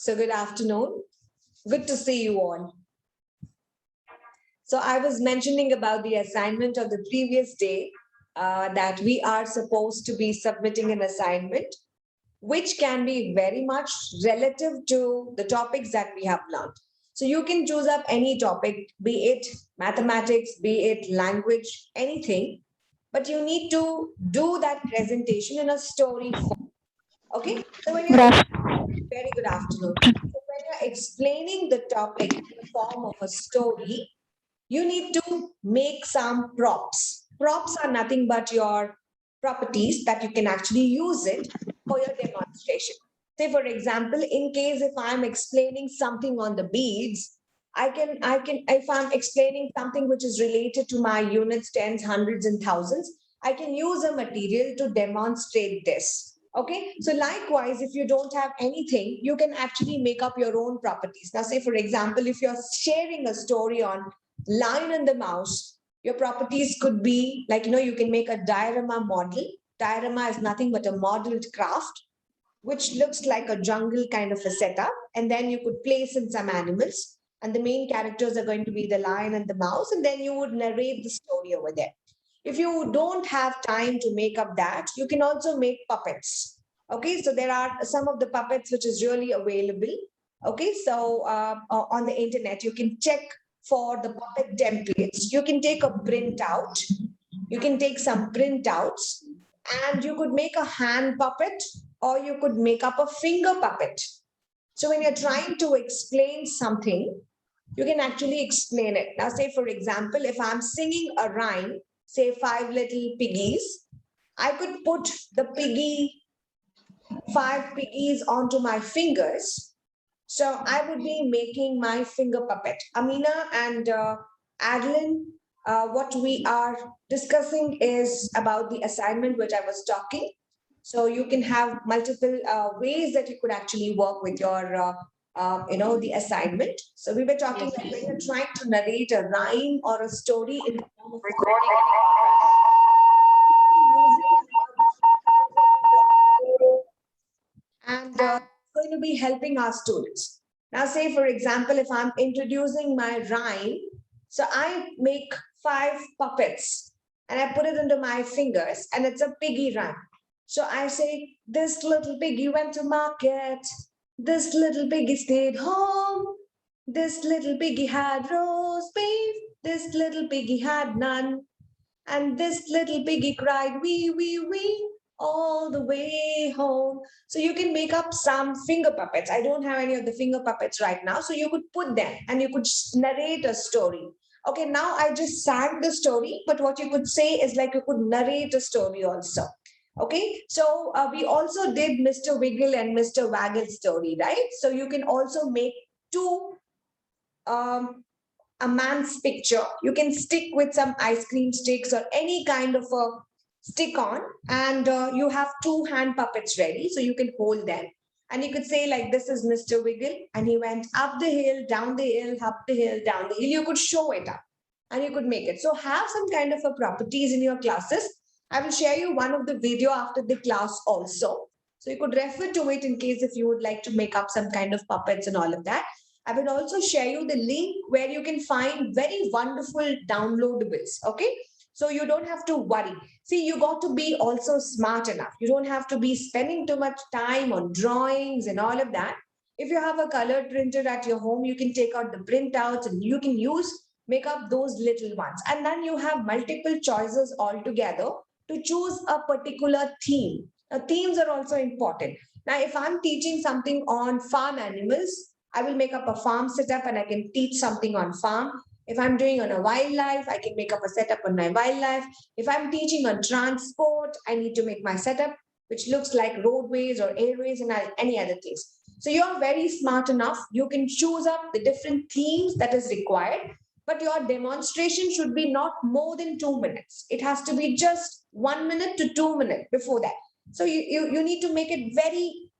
So good afternoon. Good to see you all. So I was mentioning about the assignment of the previous day that we are supposed to be submitting an assignment, which can be very much relative to the topics that we have learned. So you can choose up any topic, be it mathematics, be it language, anything, but you need to do that presentation in a story form. Okay, so when you're very good afternoon. So when you're explaining the topic in the form of a story, you need to make some props. Props are nothing but your properties that you can actually use it for your demonstration. Say, for example, in case if I'm explaining something on the beads, if I'm explaining something which is related to my units, tens, hundreds, and thousands, I can use a material to demonstrate this. Okay, so likewise, if you don't have anything, you can actually make up your own properties. Now, say, for example, if you're sharing a story on lion and the mouse, your properties could be like, you can make a diorama model. Diorama is nothing but a modeled craft, which looks like a jungle kind of a setup. And then you could place in some animals. And the main characters are going to be the lion and the mouse. And then you would narrate the story over there. If you don't have time to make up that, you can also make puppets. Okay, so there are some of the puppets which is really available. Okay, so on the internet, you can check for the puppet templates. You can take a printout. You can take some printouts and you could make a hand puppet or you could make up a finger puppet. So when you're trying to explain something, you can actually explain it. Now, say, for example, if I'm singing a rhyme, say 5 little piggies, I could put the 5 piggies onto my fingers. So I would be making my finger puppet. Amina and Adeline, what we are discussing is about the assignment which I was talking. So you can have multiple ways that you could actually work with your, the assignment. So we were talking like when you're trying to narrate a rhyme or a story in the form of recording and going to be helping our students. Now, say, for example, if I'm introducing my rhyme, so I make 5 puppets and I put it into my fingers and it's a piggy rhyme. So I say, this little piggy went to market. This little piggy stayed home. This little piggy had roast beef. This little piggy had none. And this little piggy cried, wee, wee, wee, all the way home. So you can make up some finger puppets. I don't have any of the finger puppets right now. So you could put them and you could narrate a story. Okay, now I just sang the story, but what you could say is like you could narrate a story also. Okay, so we also did Mr. Wiggle and Mr. Waggle story, right? So you can also make two a man's picture. You can stick with some ice cream sticks or any kind of a stick on, and you have 2 hand puppets ready, so you can hold them. And you could say like, this is Mr. Wiggle, and he went up the hill, down the hill, up the hill, down the hill. You could show it up, and you could make it. So have some kind of a properties in your classes. I will share you one of the video after the class also. So you could refer to it in case if you would like to make up some kind of puppets and all of that. I will also share you the link where you can find very wonderful downloadables. Okay. So you don't have to worry. See, you got to be also smart enough. You don't have to be spending too much time on drawings and all of that. If you have a color printer at your home, you can take out the printouts and you can make up those little ones. And then you have multiple choices altogether to choose a particular theme. Now, themes are also important. Now, if I'm teaching something on farm animals, I will make up a farm setup and I can teach something on farm. If I'm doing on a wildlife, I can make up a setup on my wildlife. If I'm teaching on transport, I need to make my setup, which looks like roadways or airways and any other things. So you're very smart enough. You can choose up the different themes that is required, but your demonstration should be not more than 2 minutes. It has to be just 1 minute to 2 minutes before that. So you need to make it very,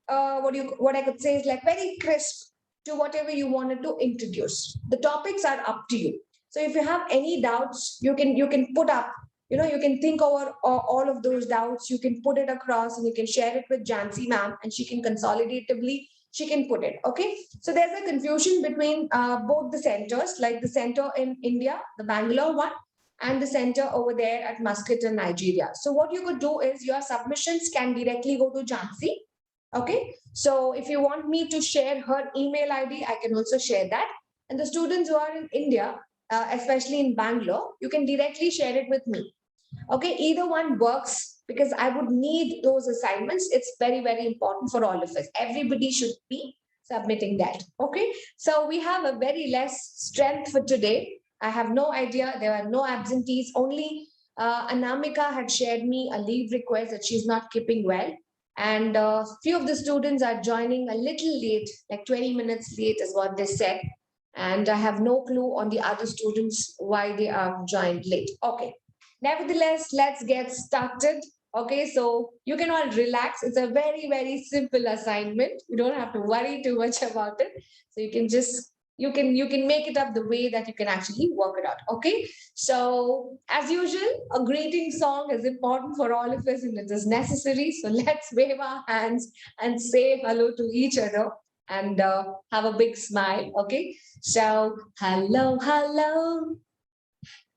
what I could say is like very crisp to whatever you wanted to introduce. The topics are up to you. So if you have any doubts, you can put up, you can think over all of those doubts. You can put it across and you can share it with Jansi ma'am and she can consolidatively she can put it. Okay. So there's a confusion between both the centers, like the center in India, the Bangalore one, and the center over there at Muscat in Nigeria. So what you could do is your submissions can directly go to Jhansi. Okay. So if you want me to share her email ID, I can also share that. And the students who are in India, especially in Bangalore, you can directly share it with me. Okay, either one works because I would need those assignments. It's very, very important for all of us. Everybody should be submitting that. Okay, so we have a very less strength for today. I have no idea. There are no absentees. Only Anamika had shared me a leave request that she's not keeping well. And few of the students are joining a little late, like 20 minutes late is what they said. And I have no clue on the other students why they are joined late. Okay. Nevertheless, let's get started. Okay, so you can all relax. It's a very, very simple assignment. You don't have to worry too much about it. So you can just you can make it up the way that you can actually work it out. Okay. So as usual, a greeting song is important for all of us and it is necessary. So let's wave our hands and say hello to each other and have a big smile. Okay. So hello, hello.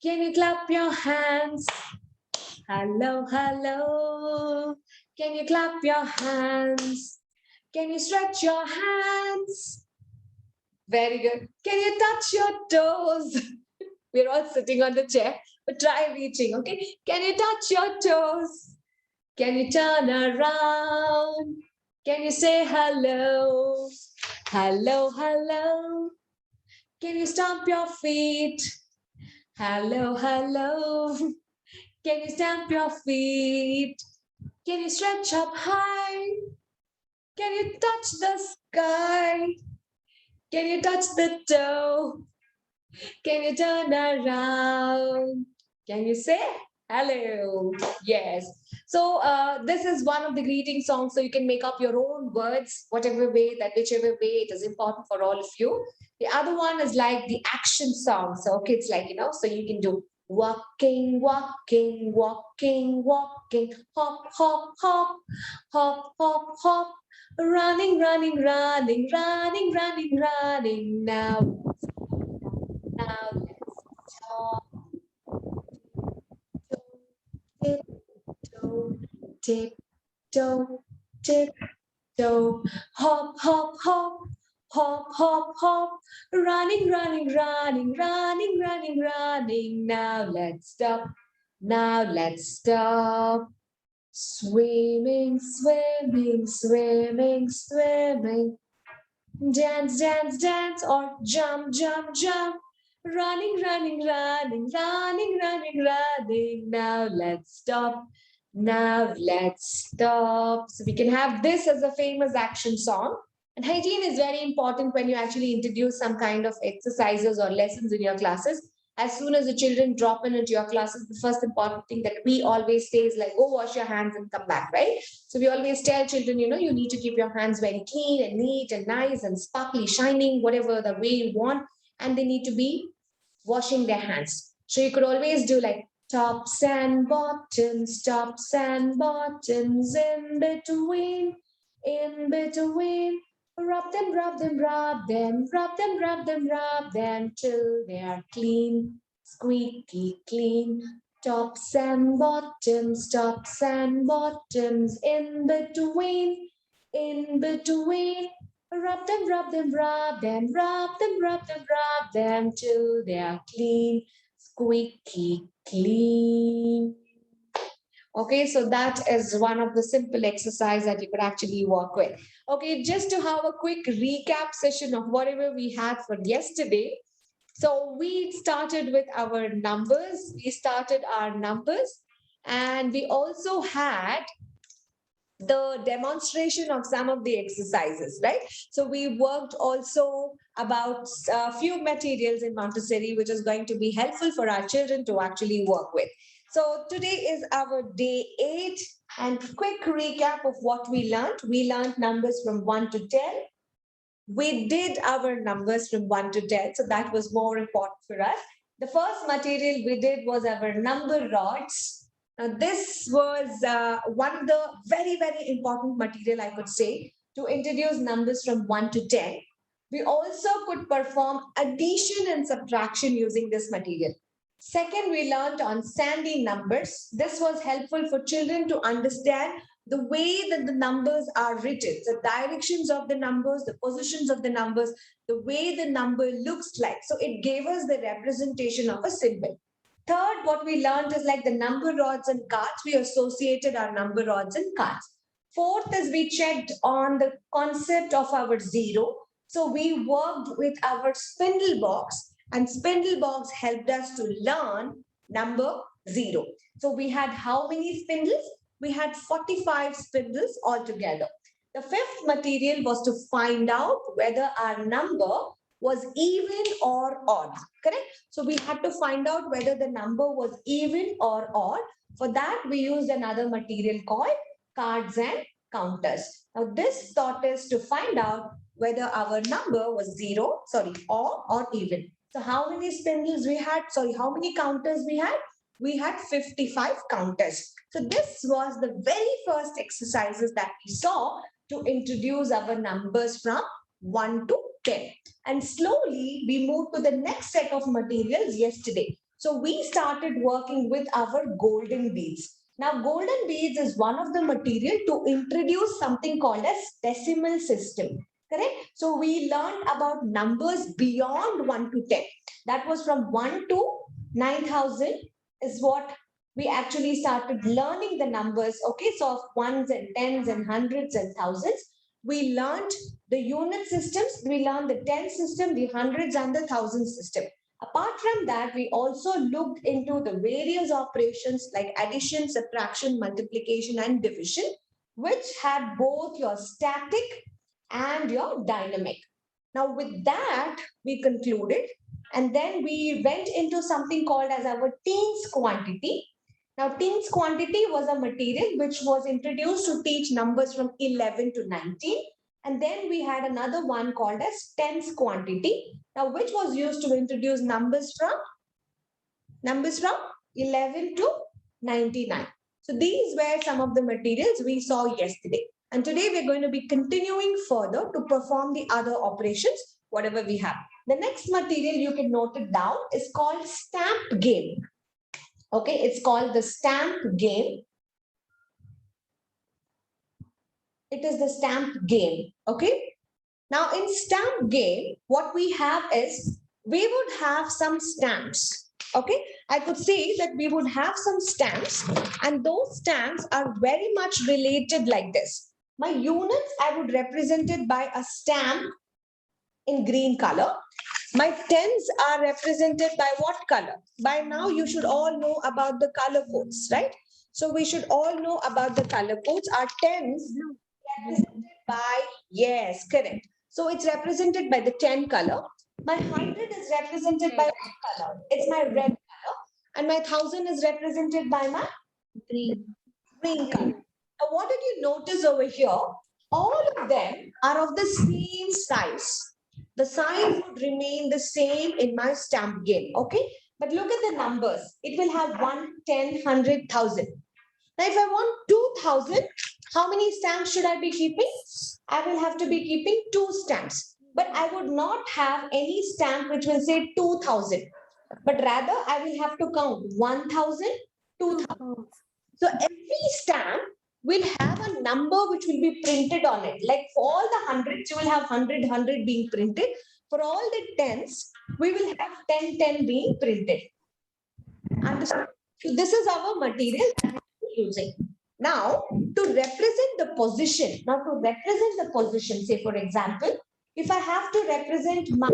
Can you clap your hands? Hello, hello. Can you clap your hands? Can you stretch your hands? Very good. Can you touch your toes? We're all sitting on the chair, but try reaching, okay? Can you touch your toes? Can you turn around? Can you say hello? Hello, hello. Can you stomp your feet? Hello, hello. Can you stamp your feet? Can you stretch up high? Can you touch the sky? Can you touch the toe? Can you turn around? Can you say hello? Yes. So this is one of the greeting songs. So you can make up your own words, whichever way it is important for all of you. The other one is like the action song. So okay, it's like, so you can do walking, walking, walking, walking, hop, hop, hop, hop, hop, hop, running, running, running, running, running, running. Now let's talk. Tip, toe, tip, toe, tip, toe, hop, hop, hop, hop, hop, hop, running, running, running, running, running, running. Now let's stop. Now let's stop. Swimming, swimming, swimming, swimming. Dance, dance, dance, or jump, jump, jump. Running, running, running, running, running, running. Now let's stop. Now let's stop. So we can have this as a famous action song. And hygiene is very important when you actually introduce some kind of exercises or lessons in your classes. As soon as the children drop into your classes, the first important thing that we always say is like, go wash your hands and come back, right? So we always tell children, you need to keep your hands very clean and neat and nice and sparkly, shining, whatever the way you want. And they need to be washing their hands. So you could always do like tops and bottoms in between, in between. Rub them, rub them, rub them, rub them, rub them, rub them till they are clean, squeaky clean. Tops and bottoms in between, in between. Rub them, rub them, rub them, rub them, rub them, rub them till they are clean, squeaky clean. Okay, so that is one of the simple exercise that you could actually work with. Okay, just to have a quick recap session of whatever we had for yesterday. So we started with our numbers. And we also had the demonstration of some of the exercises, right? So we worked also about a few materials in Montessori, which is going to be helpful for our children to actually work with. So today is our day 8 and quick recap of what we learned. We learned numbers from 1 to 10. We did our numbers from 1 to 10. So that was more important for us. The first material we did was our number rods. Now, this was one of the very, very important material, I could say, to introduce numbers from 1 to 10. We also could perform addition and subtraction using this material. Second, we learned on Sandy numbers. This was helpful for children to understand the way that the numbers are written, the directions of the numbers, the positions of the numbers, the way the number looks like. So it gave us the representation of a symbol. Third, what we learned is like the number rods and cards. We associated our number rods and cards. Fourth is we checked on the concept of our zero. So we worked with our spindle box, and spindle box helped us to learn number zero. So we had how many spindles? We had 45 spindles altogether. The fifth material was to find out whether our number was even or odd, correct? So we had to find out whether the number was even or odd. For that, we used another material called cards and counters. Now this taught us to find out whether our number was or even. So how many spindles we had? How many counters we had? We had 55 counters. So this was the very first exercises that we saw to introduce our numbers from 1 to 10. And slowly we moved to the next set of materials yesterday. So we started working with our golden beads. Now, golden beads is one of the material to introduce something called as decimal system. Correct? So we learned about numbers beyond 1 to 10. That was from 1 to 9,000 is what we actually started learning the numbers. Okay, so of ones and tens and hundreds and thousands. We learned the unit systems, we learned the 10 system, the hundreds and the thousands system. Apart from that, we also looked into the various operations like addition, subtraction, multiplication, and division, which had both your static and your dynamic. Now, with that, we concluded, and then we went into something called as our teens quantity. Now, teens quantity was a material which was introduced to teach numbers from 11 to 19. And then we had another one called as tens quantity. Now, which was used to introduce numbers from 11 to 99. So these were some of the materials we saw yesterday. And today we're going to be continuing further to perform the other operations, whatever we have. The next material, you can note it down, is called stamp game. Okay, it's called the stamp game. It is the stamp game. Okay. Now in stamp game, what we have is we would have some stamps. Okay, I could say that we would have some stamps, and those stamps are very much related like this. My units, I would represent it by a stamp in green color. My tens are represented by what color? By now, you should all know about the color codes, right? So we should all know about the color codes. Our tens represented by, yes, correct. So it's represented by the 10 color. My 100 is represented by what color? It's my red color. And my 1,000 is represented by my green color. Now, what did you notice over here? All of them are of the same size. The size would remain the same in my stamp game, okay? But look at the numbers. It will have 1, 10, 100, 1,000. Now, if I want 2,000, how many stamps should I be keeping? I will have to be keeping 2 stamps. But I would not have any stamp which will say 2,000. But rather, I will have to count 1,000, 2,000. So every stamp will have a number which will be printed on it. Like for all the hundreds, you will have 100, 100 being printed. For all the tens, we will have 10, 10 being printed. Understood? So this is our material that we're using. Now, to represent the position, say for example, if I have to represent my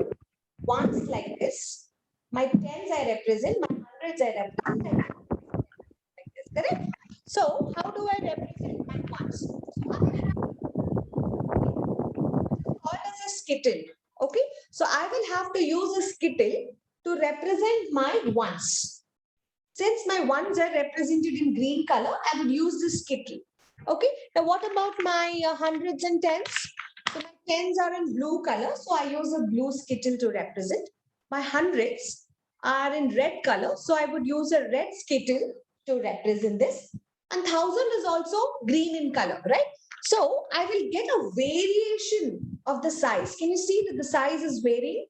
ones like this, my tens I represent, my hundreds I represent like this, correct? So, how do I represent my ones? Called as a skittle. Okay, so I will have to use a skittle to represent my ones. Since my ones are represented in green color, I would use the skittle. Okay, now what about my hundreds and tens? So my tens are in blue color, so I use a blue skittle to represent. My hundreds are in red color, so I would use a red skittle to represent this. And 1,000 is also green in color, right? So I will get a variation of the size. Can you see that the size is varying?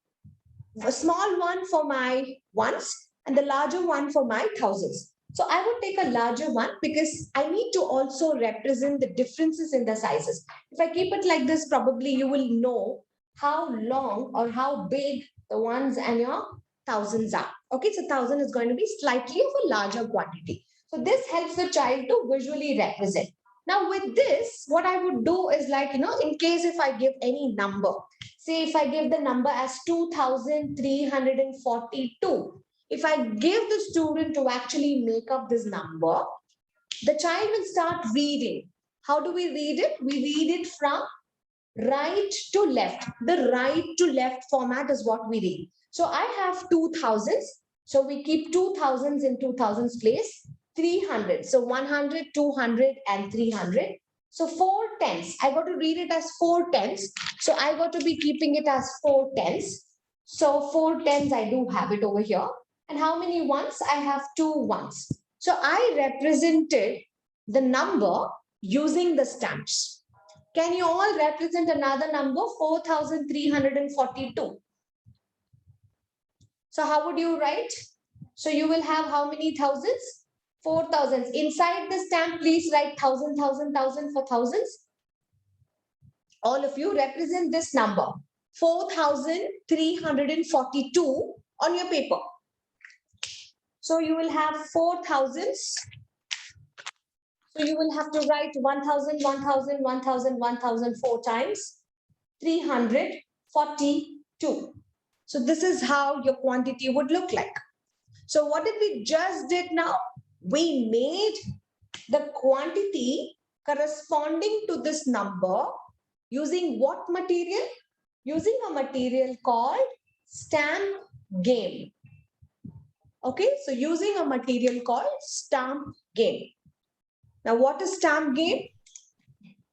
A small one for my ones and the larger one for my thousands. So I would take a larger one because I need to also represent the differences in the sizes. If I keep it like this, probably you will know how long or how big the ones and your thousands are. Okay, so 1,000 is going to be slightly of a larger quantity. So this helps the child to visually represent. Now with this, what I would do is like, in case if I give any number, say if I give the number as 2,342, if I give the student to actually make up this number, the child will start reading. How do we read it? We read it from right to left. The right to left format is what we read. So I have 2,000s. So we keep 2,000s in 2,000s place, 300. So 100, 200, and 300. So 4 tens. I got to read it as 4 tens. So I got to be keeping it as 4 tens. So 4 tens, I do have it over here. And how many ones? I have 2 ones. So I represented the number using the stamps. Can you all represent another number? 4,342. So how would you write? So you will have how many thousands? 4,000s. Inside the stamp, please write 1,000, 1,000, 1,000 for thousands. All of you represent this number, 4,342 on your paper. So you will have 4,000s. So you will have to write 1,000, 1,000, 1,000, 1,000 4 times, 342. So this is how your quantity would look like. So what did we just did now? We made the quantity corresponding to this number using what material? Using a material called stamp game. Okay, so using a material called stamp game. Now, what is stamp game?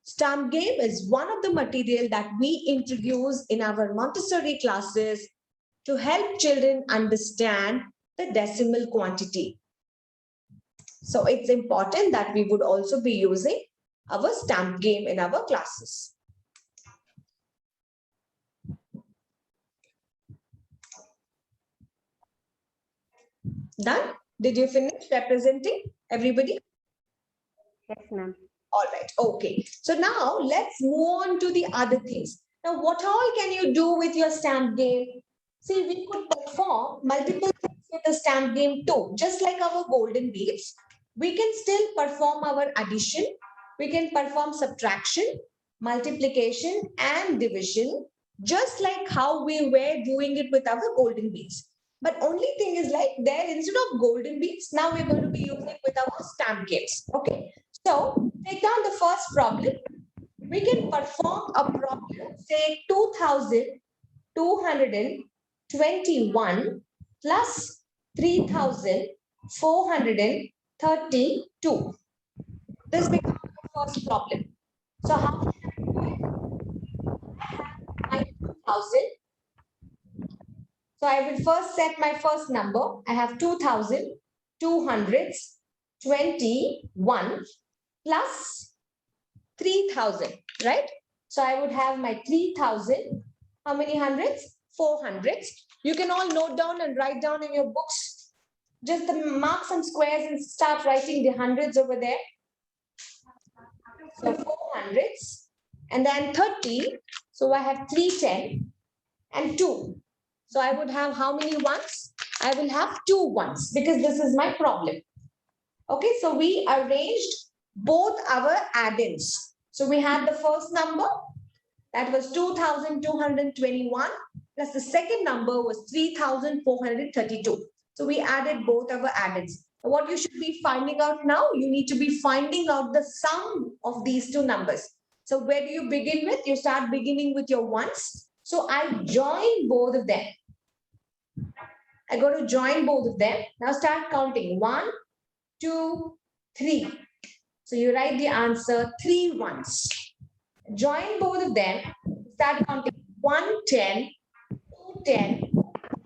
Stamp game is one of the material that we introduce in our Montessori classes to help children understand the decimal quantity. So it's important that we would also be using our stamp game in our classes. Done? Did you finish representing everybody? Yes, ma'am. All right. Okay. So now let's move on to the other things. Now, what all can you do with your stamp game? See, we could perform multiple things with the stamp game too. Just like our golden beads, we can still perform our addition. We can perform subtraction, multiplication, and division, just like how we were doing it with our golden beads. But only thing is like there, instead of golden beads, now we're going to be using it with our stamp games. Okay. So take down the first problem. We can perform a problem, say 2,221 plus 3,432. This becomes the first problem. So how can I do it? I have 2,000. So I will first set my first number. I have 2,221 plus 3,000, right? So I would have my 3,000. How many hundreds? 4 hundreds. You can all note down and write down in your books. Just mark some squares and start writing the hundreds over there. So 4 hundreds. And then 30. So I have 310 and 2. So I would have how many ones? I will have 2 ones because this is my problem. Okay, so we arranged both our add-ins. So we had the first number, that was 2,221, plus the second number was 3,432. So we added both our add-ins. What you should be finding out now, you need to be finding out the sum of these two numbers. So where do you begin with? You start beginning with your ones. So I join both of them. I go to join both of them. Now start counting. 1, 2, 3. So you write the answer 3 ones. Join both of them. Start counting. 110, 210,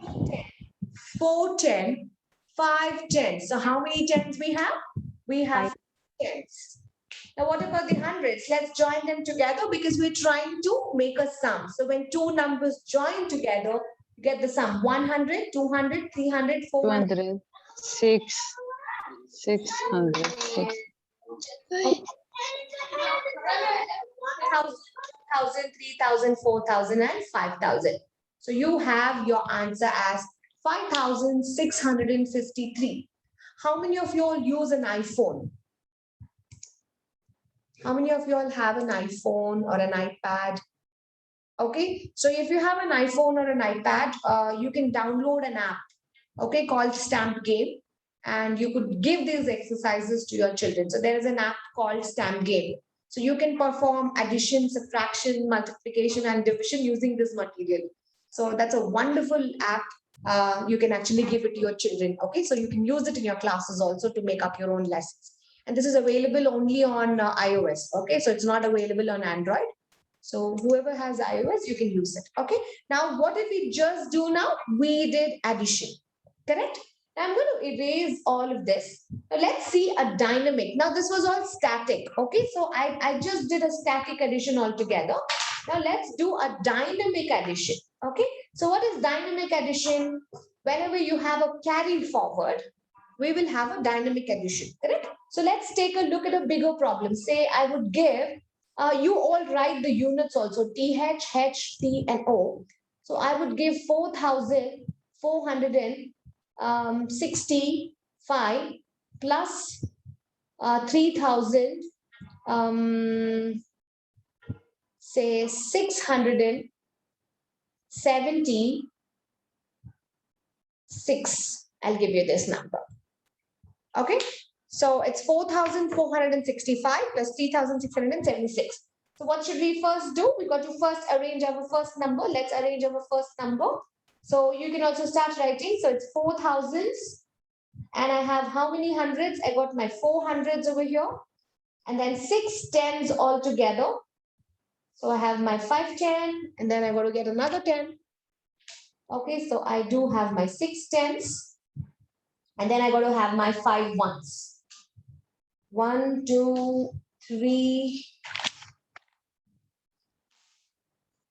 310, 410, 510. So how many tens we have? We have 5 tens. Now, what about the hundreds? Let's join them together because we're trying to make a sum. So when two numbers join together, you get the sum 100, 200, 300, 400. 200, 600, 1,000, 3,000, 4,000, and 5,000. So you have your answer as 5,653. How many of you all use an iPhone? How many of you all have an iPhone or an iPad? Okay, so if you have an iPhone or an iPad, you can download an app, okay, called Stamp Game, and you could give these exercises to your children. So there is an app called Stamp Game. So you can perform addition, subtraction, multiplication, and division using this material. So that's a wonderful app. You can actually give it to your children. Okay, so you can use it in your classes also to make up your own lessons. And this is available only on iOS. Okay, so it's not available on Android. So whoever has iOS, you can use it. Okay, now what did we just do now? We did addition, correct? Now I'm going to erase all of this. Now let's see a dynamic. Now this was all static. Okay, so I just did a static addition altogether. Now let's do a dynamic addition. Okay, so what is dynamic addition? Whenever you have a carry forward, we will have a dynamic addition, correct? So let's take a look at a bigger problem. Say I would give, you all write the units also, TH, H, T, and O. So I would give 4,465 plus 3,000, say 676. I'll give you this number. Okay, so it's 4,465 plus 3,676. So what should we first do? We got to first arrange our first number. Let's arrange our first number. So you can also start writing. So it's 4,000s. And I have how many hundreds? I got my 400s over here. And then 6 tens all together. So I have my 5 10. And then I got to get another 10. Okay, so I do have my 6 tens. And then I got to have my 5 ones. 1, 2, 3,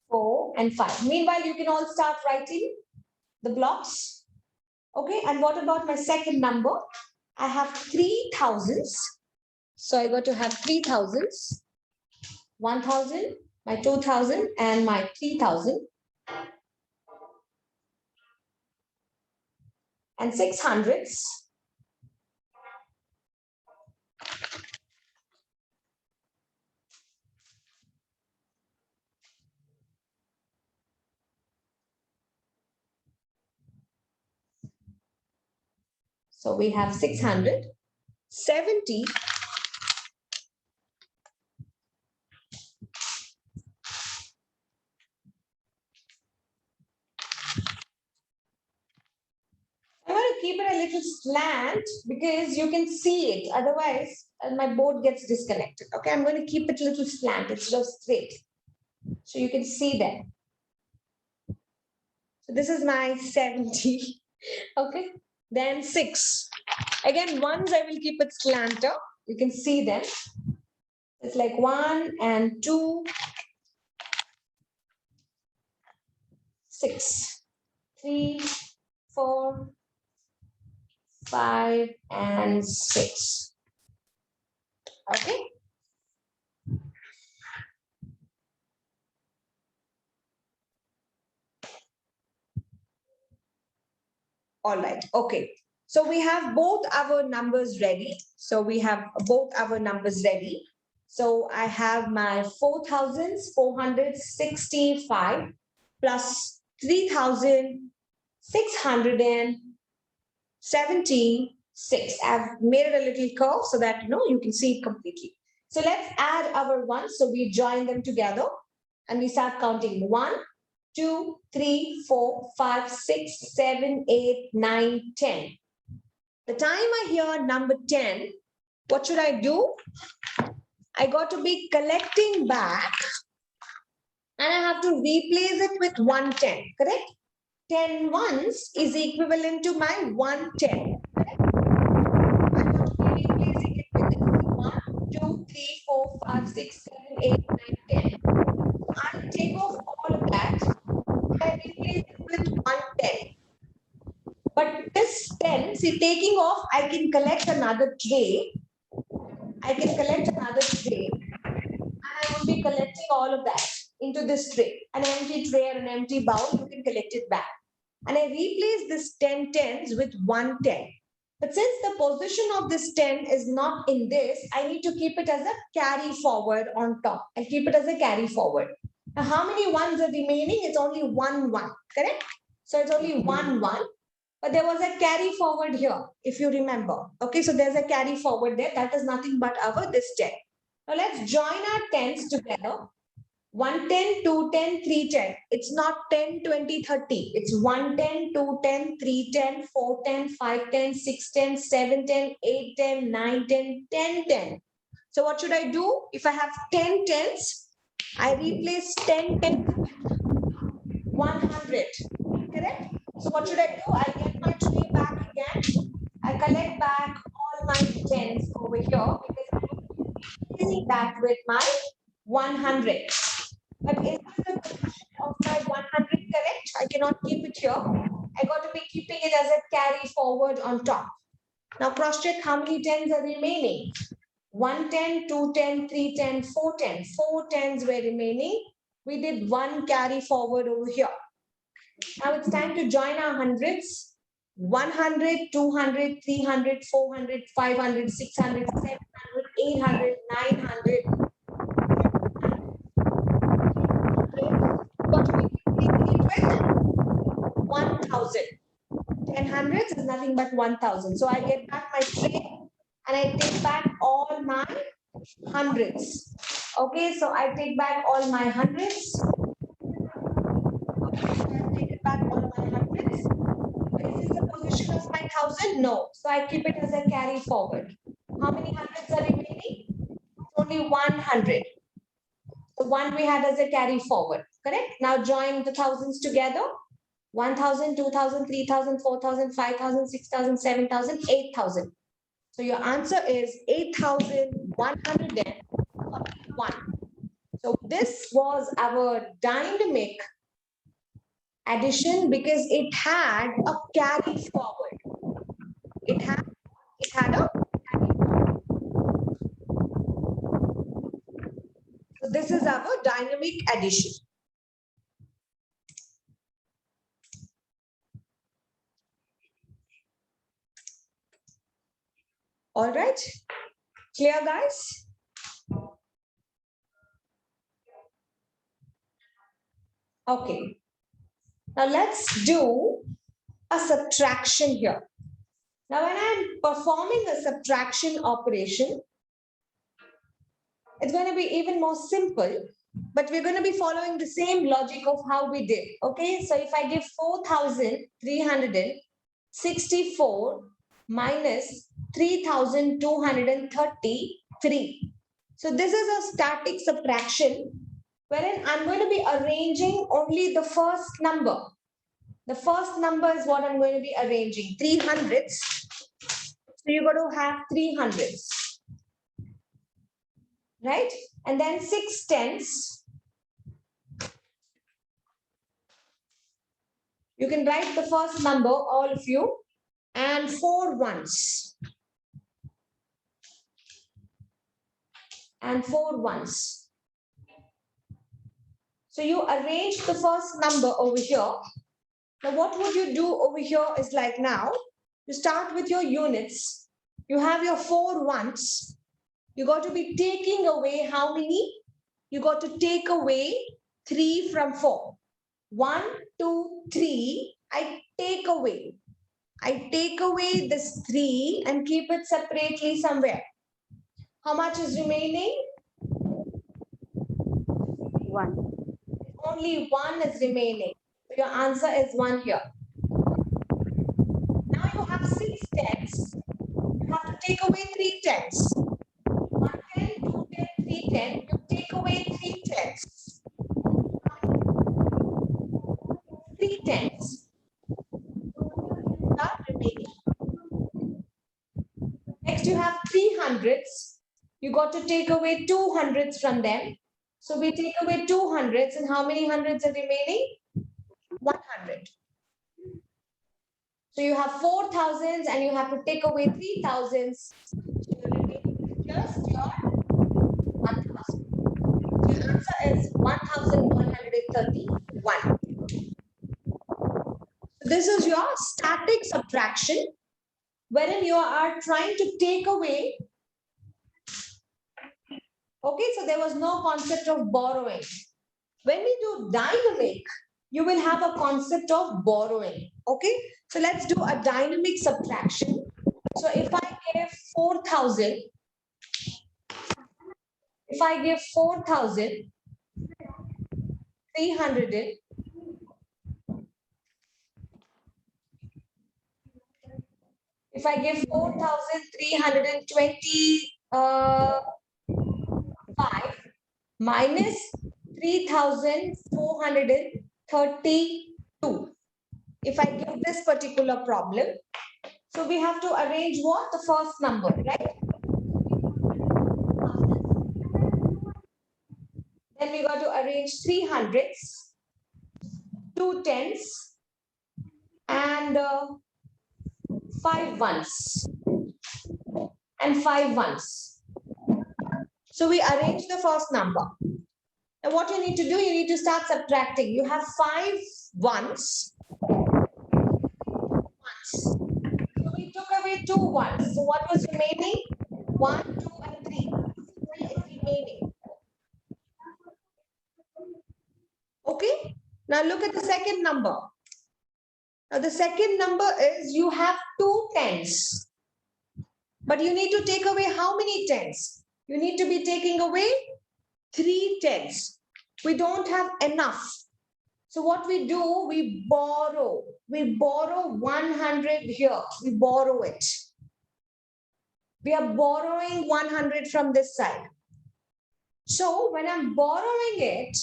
4, and 5. Meanwhile, you can all start writing the blocks. Okay, and what about my second number? I have 3,000s. So I got to have 3,000s, 1,000, my 2,000, and my 3,000. And 600s. So we have 600, 70, I'm going to keep it a little slant because you can see it. Otherwise, my board gets disconnected. Okay, I'm going to keep it a little slant instead of straight. So you can see that. So this is my 70. Okay, then 6. Again, ones I will keep it slanter. You can see them. It's like 1 and 2, 6, 3, 4, 5, and 6. Okay. All right. Okay. So we have both our numbers ready. So we have both our numbers ready. So I have my 4,465 plus 3,676. I've made it a little curve so that you can see it completely. So let's add our ones. So we join them together and we start counting 1, 2, 3, 4, 5, 6, 7, 8, 9, 10. The time I hear number 10, what should I do? I got to be collecting back and I have to replace it with 110, correct? 10 ones is equivalent to my 110. I have to be replacing it with 1, 2, 3, 4, are 6, 7, 8, 9, 10. I'll take off all of that and I replace it with 110. But this 10, see, taking off, I can collect another tray. I can collect another tray and I will be collecting all of that into this tray. An empty tray or an empty bowl, you can collect it back. And I replace this 10 tens with 110. But since the position of this 10 is not in this, I need to keep it as a carry forward on top. I'll keep it as a carry forward. Now, how many ones are remaining? It's only 1, 1, correct? So it's only 1, 1. But there was a carry forward here, if you remember. Okay, so there's a carry forward there. That is nothing but our this 10. Now let's join our tens together. 110, 210, 310. It's not 10, 20, 30. It's 110, 210, 310, 410, 510, 610, 710, 810, 910, 1010. So what should I do? If I have 10 tens, I replace 10 tens with 100. Correct? So what should I do? I get my tray back again. I collect back all my tens over here because I'm replacing that with my 100. But is the position of my 100 correct? I cannot keep it here. I got to be keeping it as a carry forward on top. Now cross check how many tens are remaining. 110, 210, 310, 410. 4 tens were remaining. We did one carry forward over here. Now it's time to join our hundreds. 100, 200, 300, 400, 500, 600, 700, 800, 900. What do we complete with? 1000. 10 hundreds is nothing but 1000. So I get back my tray and I take back all my hundreds. Okay, so I take back all my hundreds. Okay, so I take back all my hundreds. Is this the position of my 1000? No. So I keep it as a carry forward. How many hundreds are remaining? Only 100. So one we had as a carry forward, correct? Now join the thousands together. 1000, 2000, 3000, 4000, 5000, 6000, 7000, 8000. So your answer is 8141. So this was our dynamic addition because it had a carry forward. It had a carry forward. So this is our dynamic addition. All right, clear guys? Okay, now let's do a subtraction here. Now when I'm performing a subtraction operation, it's going to be even more simple, but we're going to be following the same logic of how we did. Okay, so if I give 4,364 minus 3,233. So this is a static subtraction wherein I'm going to be arranging only the first number. The first number is what I'm going to be arranging, 300s. So you're going to have 300s. Right? And then 6 tens. You can write the first number, all of you, and 4 ones. And 4 ones. So you arrange the first number over here. Now what would you do over here is like now, you start with your units. You have your 4 ones. You got to be taking away how many? You got to take away 3 from 4. 1, 2, 3. I take away. I take away this 3 and keep it separately somewhere. How much is remaining? 1. Only 1 is remaining. So your answer is 1 here. Now you have 6 tens. You have to take away 3 tens. 110, 210, 310. You take away 3 tens. 3 tens. Are remaining. Next you have 300s. You got got to take away 200s from them. So we take away 200s, and how many hundreds are remaining? 100. So you have 4,000s and you have to take away 3,000s. So you're remaining with just your 1,000. So your answer is 1,131. So this is your static subtraction, wherein you are trying to take away. Okay, so there was no concept of borrowing. When we do dynamic, you will have a concept of borrowing. Okay, so let's do a dynamic subtraction. So if I give 4,000, if I give 4,300, if I give 4,325 minus 3,432. If I give this particular problem, so we have to arrange what? The first number, right? Then we got to arrange 300s, 2 10s, and 5 ones, and 5 ones. So we arrange the first number. Now what you need to do, you need to start subtracting. You have 5 ones. So we took away 2 ones. So what was remaining? 1, 2, and 3. 3 is remaining. Okay. Now look at the second number. Now the second number is you have 2 10s. But you need to take away how many 10s? You need to be taking away 3 10s. We don't have enough. So what we do, we borrow. We borrow 100 here. We borrow it. We are borrowing 100 from this side. So when I'm borrowing it,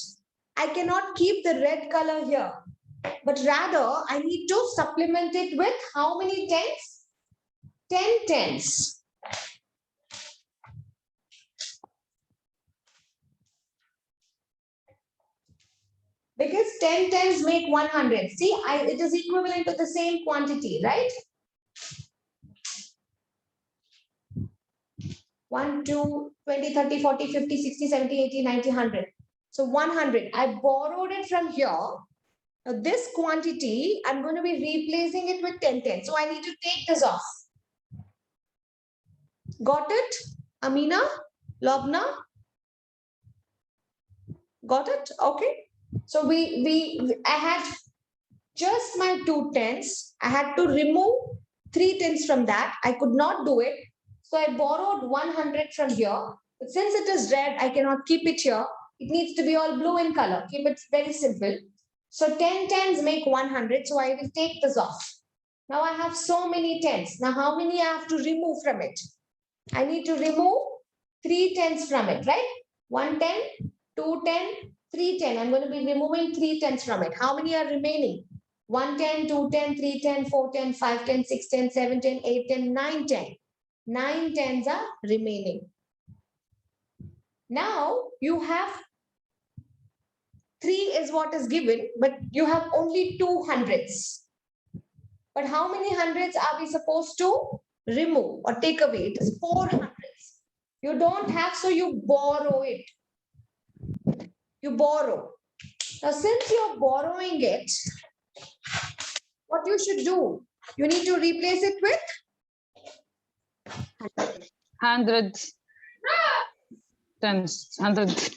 I cannot keep the red color here. But rather, I need to supplement it with how many 10s? 10 10s. Because 10 10s make 100. See, it is equivalent to the same quantity, right? 1, 2, 20, 30, 40, 50, 60, 70, 80, 90, 100. So 100. I borrowed it from here. Now this quantity, I'm going to be replacing it with 10 10. So I need to take this off. Got it? Amina? Lobna? Got it? Okay. So I had just my 2 10s. I had to remove 3 10s from that. I could not do it. So I borrowed 100 from here. But since it is red, I cannot keep it here. It needs to be all blue in color. Keep it very simple. So 10 10s make 100. So I will take this off. Now I have so many 10s. Now how many I have to remove from it? I need to remove 3 10s from it, right? 1 10, 2 10, 3 10. I'm going to be removing 3 10s from it. How many are remaining? 1 10, 2 10, 3 10, 4 10, 5 10, 6 10, 7 10, 8 10, 9 10. 9 10s are remaining. Now you have 3 is what is given, but you have only 200s. But how many hundreds are we supposed to remove or take away? It is 400s. You don't have, so you borrow it. You borrow. Now, since you're borrowing it, what you should do? You need to replace it with 100 tens, 100.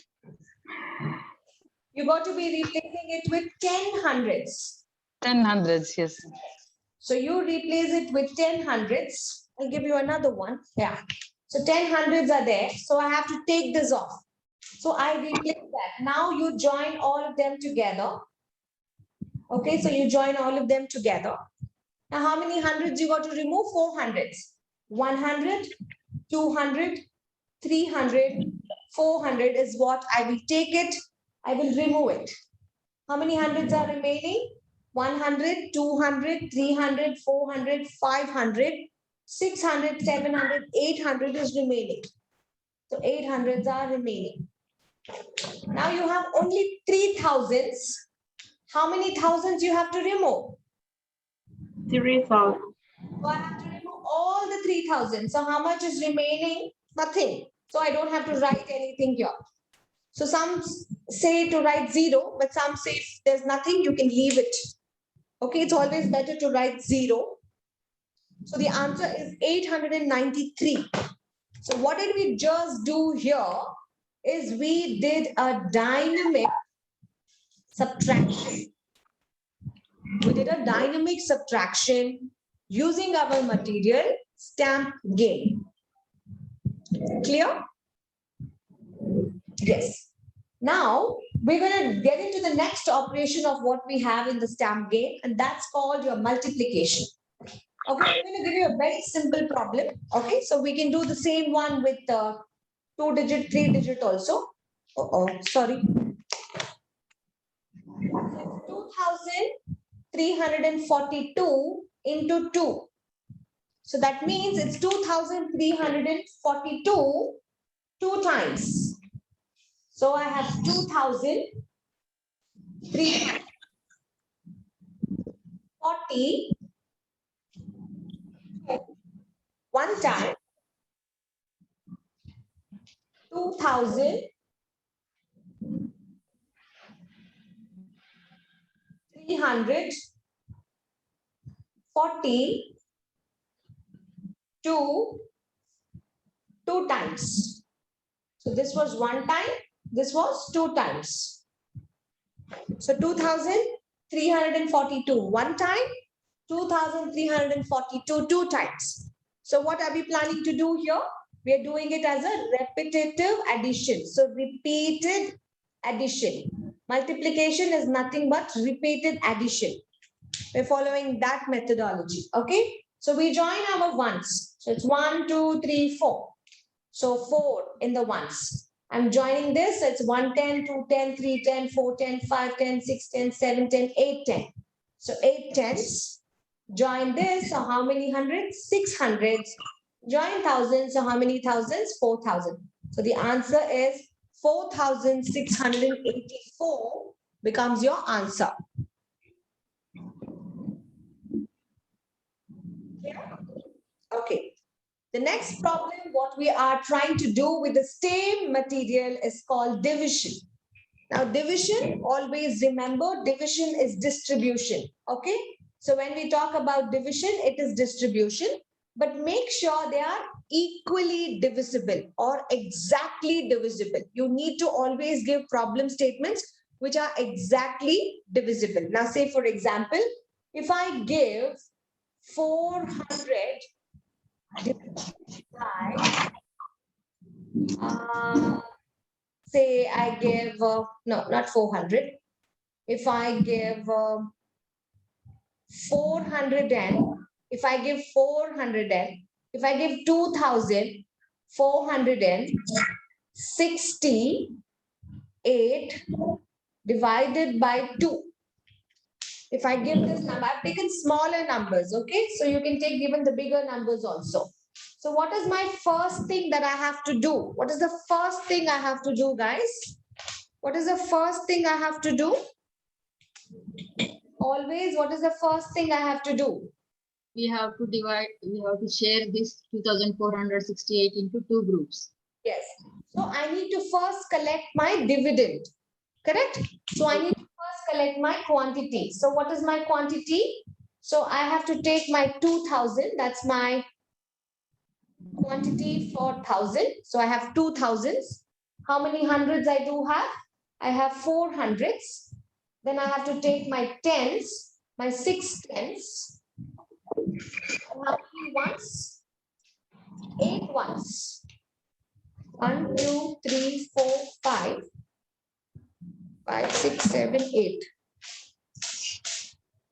You got to be replacing it with 10 hundreds. 10 hundreds, yes. So you replace it with 10 hundreds. I'll give you another one. Yeah. So 10 hundreds are there. So I have to take this off. So I replace that. Now you join all of them together. Okay, so you join all of them together. Now how many hundreds you got to remove? 4 hundreds. 100, 200, 300, 400 is what I will take it. I will remove it. How many hundreds are remaining? 100, 200, 300, 400, 500, 600, 700, 800 is remaining. So 800s are remaining. Now you have only 3,000s. How many thousands you have to remove? 3,000. So I have to remove all the 3,000. So how much is remaining? Nothing. So I don't have to write anything here. So some say to write 0, but some say if there's nothing, you can leave it. Okay, it's always better to write 0. So the answer is 893. So what did we just do here is we did a dynamic subtraction. We did a dynamic subtraction using our material stamp game. Clear? Yes. Now we're going to get into the next operation of what we have in the stamp game, and that's called your multiplication. Okay, I'm going to give you a very simple problem. Okay, so we can do the same one with 2-digit, 3-digit also. Sorry. 2,342 into 2. So that means it's 2,342 2 times. So I have 2,340 one time, 2,340 two times. So this was one time, this was 2 times. So 2,342 one time, 2,342 2 times. So what are we planning to do here? We are doing it as a repetitive addition. So repeated addition. Multiplication is nothing but repeated addition. We're following that methodology. Okay. So we join our ones. So it's 1, 2, 3, 4. So 4 in the ones. I'm joining this. It's 110, 210, 310, 410, 510, 610, 710, 810. So 8 tens. Join this. So how many hundreds? 6 hundreds. Join thousands. So how many thousands? 4,000. So the answer is 4,684 becomes your answer. Okay. The next problem, what we are trying to do with the same material is called division. Now, division, always remember, division is distribution. Okay. So when we talk about division, it is distribution, but make sure they are equally divisible or exactly divisible. You need to always give problem statements which are exactly divisible. Now, say, for example, if I give 400 by, say I give, no, not 400. If I give 400 and, if I give 400 and, if I give 2,468 divided by 2. If I give this number, I've taken smaller numbers, okay? So you can take even the bigger numbers also. So what is my first thing that I have to do? What is the first thing I have to do, guys? What is the first thing I have to do? Always, what is the first thing I have to do? We have to share this 2,468 into 2 groups. Yes. So I need to first collect my dividend, correct? So I need to first collect my quantity. So what is my quantity? So I have to take my 2,000. That's my quantity for 1,000. So I have 2,000s. How many hundreds I do have? I have 4 hundreds. Then I have to take my tens, my 6 tens. And how many ones? 8 ones. 1, 2, 3, 4, 5. 5, 6, 7, 8.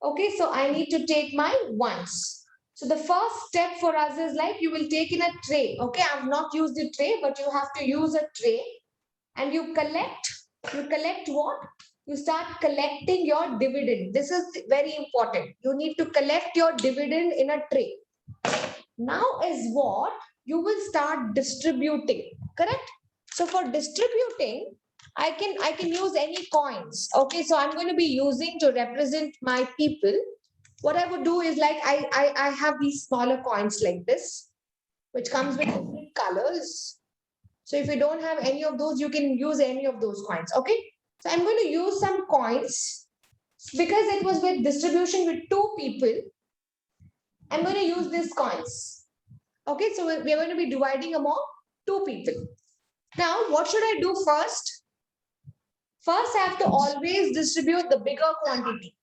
Okay, so I need to take my ones. So the first step for us is like you will take in a tray. Okay, I've not used a tray, but you have to use a tray. And you collect what? You start collecting your dividend. This is very important. You need to collect your dividend in a tray. Now is what? You will start distributing. correct? So for distributing, I can use any coins. Okay, so I'm going to be using to represent my people. What I would do is like I have these smaller coins like this, which comes with different colors. So if you don't have any of those, you can use any of those coins. Okay, so I'm going to use some coins because it was with distribution with 2 people. I'm going to use these coins. Okay, so we're going to be dividing among 2 people. Now, what should I do first? First, I have to always distribute the bigger quantity.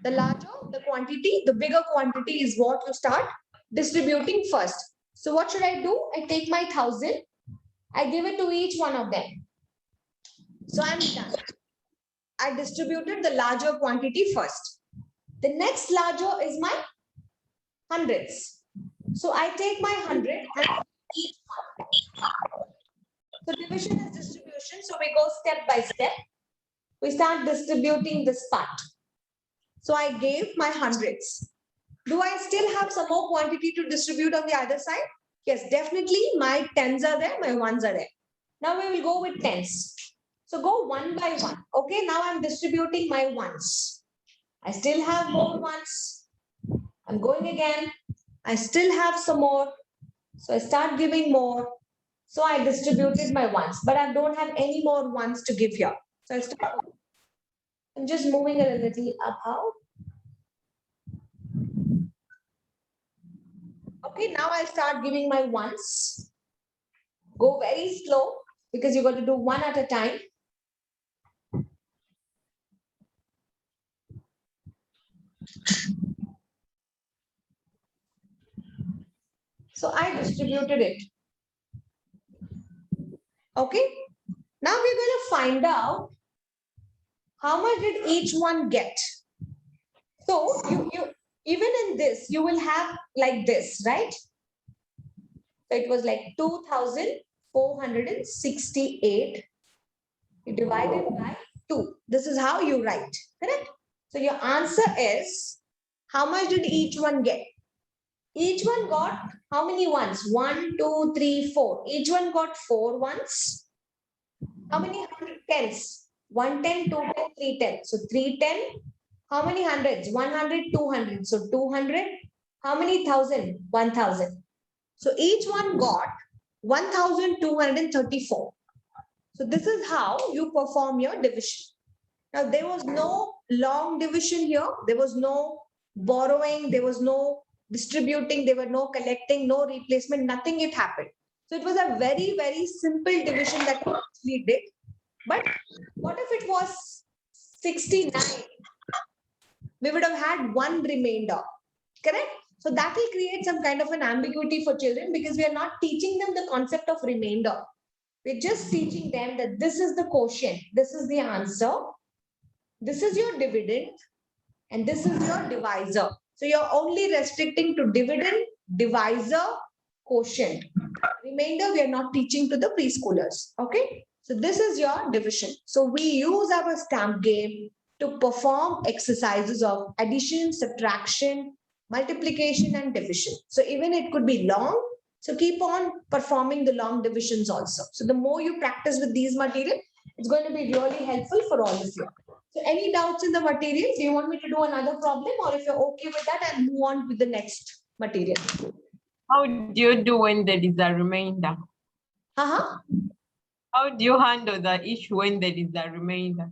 The larger the quantity, the bigger quantity is what you start distributing first. So what should I do? I take my 1000. I give it to each one of them. So I'm done. I distributed the larger quantity first. The next larger is my hundreds. So I take my 100 and each one. So division is distribution. So we go step by step. We start distributing this part. So I gave my hundreds. Do I still have some more quantity to distribute on the other side? Yes, definitely my tens are there, my ones are there. Now we will go with tens. So go one by one. Okay, now I'm distributing my ones. I still have more ones. I'm going again. I still have some more. So I start giving more. So I distributed my ones, but I don't have any more ones to give here. So I'll start. I'm just moving a little up. How? Okay, now I'll start giving my ones. Go very slow because you're going to do one at a time. So I distributed it. Okay, now we're going to find out how much did each one get. So you even in this, you will have like this, right? So it was like 2,468. You divide it by 2. This is how you write, correct? So your answer is, how much did each one get? Each one got how many ones? 1, 2, 3, 4. Each one got 4 ones. How many tens? 110, 210, 310. So 310. How many hundreds? 100, 200. So 200. How many thousand? 1000. So each one got 1234. So this is how you perform your division. Now there was no long division here. There was no borrowing. There was no distributing. There were no collecting, no replacement, nothing it happened. So it was a very, very simple division that we actually did. But what if it was 69? We would have had one remainder, correct? So that will create some kind of an ambiguity for children because we are not teaching them the concept of remainder. We're just teaching them that this is the quotient, this is the answer, this is your dividend, and this is your divisor. So you're only restricting to dividend, divisor, quotient. Remainder, we are not teaching to the preschoolers. Okay. So this is your division. So we use our stamp game to perform exercises of addition, subtraction, multiplication, and division. So even it could be long. So keep on performing the long divisions also. So the more you practice with these material, it's going to be really helpful for all of you. So any doubts in the material? Do you want me to do another problem, or if you're okay with that, I'll move on with the next material. How do you do when there is a remainder? How do you handle the issue when there is a remainder?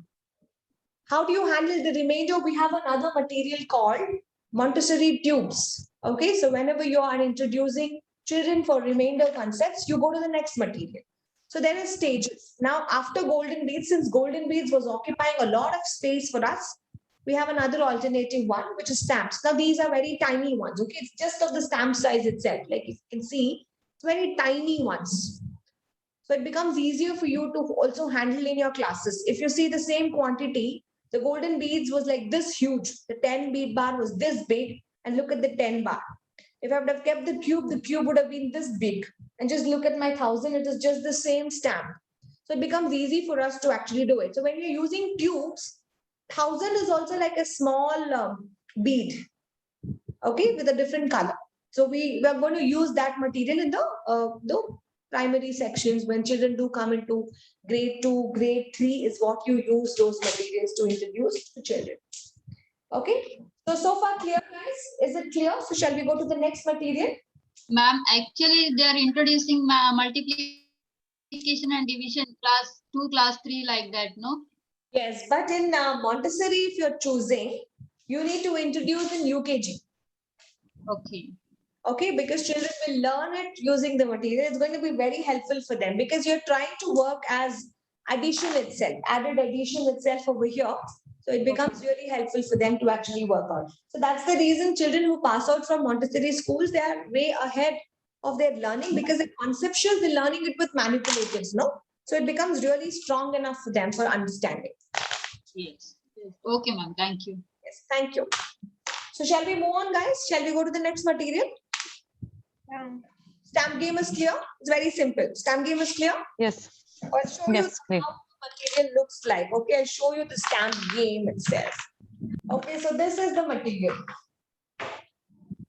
How do you handle the remainder? We have another material called Montessori tubes. Okay, so whenever you are introducing children for remainder concepts, you go to the next material. So there are stages. Now, after golden beads, since golden beads was occupying a lot of space for us, we have another alternative one, which is stamps. Now, these are very tiny ones. Okay, it's just of the stamp size itself. Like you can see, it's very tiny ones. So it becomes easier for you to also handle in your classes. If you see the same quantity, the golden beads was like this huge. The 10 bead bar was this big. And look at the 10 bar. If I would have kept the cube would have been this big. And just look at my 1000, it is just the same stamp. So it becomes easy for us to actually do it. So when you're using tubes, 1000 is also like a small bead, okay, with a different color. So we are going to use that material in the primary sections, when children do come into grade 2, grade 3 is what you use those materials to introduce to children. Okay, so far clear, guys? Is it clear? So shall we go to the next material? Ma'am, actually they are introducing multiplication and division class 2, class 3 like that, no? Yes, but in Montessori, if you're choosing, you need to introduce in UKG. Okay. Okay, because children will learn it using the material. It's going to be very helpful for them because you're trying to work as addition itself, added addition itself over here. So it becomes really helpful for them to actually work out. So that's the reason children who pass out from Montessori schools, they are way ahead of their learning because the conceptual, they're learning it with manipulatives, no? So it becomes really strong enough for them for understanding. Yes. Okay, ma'am. Thank you. Yes, thank you. So shall we move on, guys? Shall we go to the next material? Stamp game is clear. It's very simple. Stamp game is clear. Yes. I'll show you Yes, clear. how the material looks like. Okay, I'll show you the stamp game itself. Okay, so this is the material.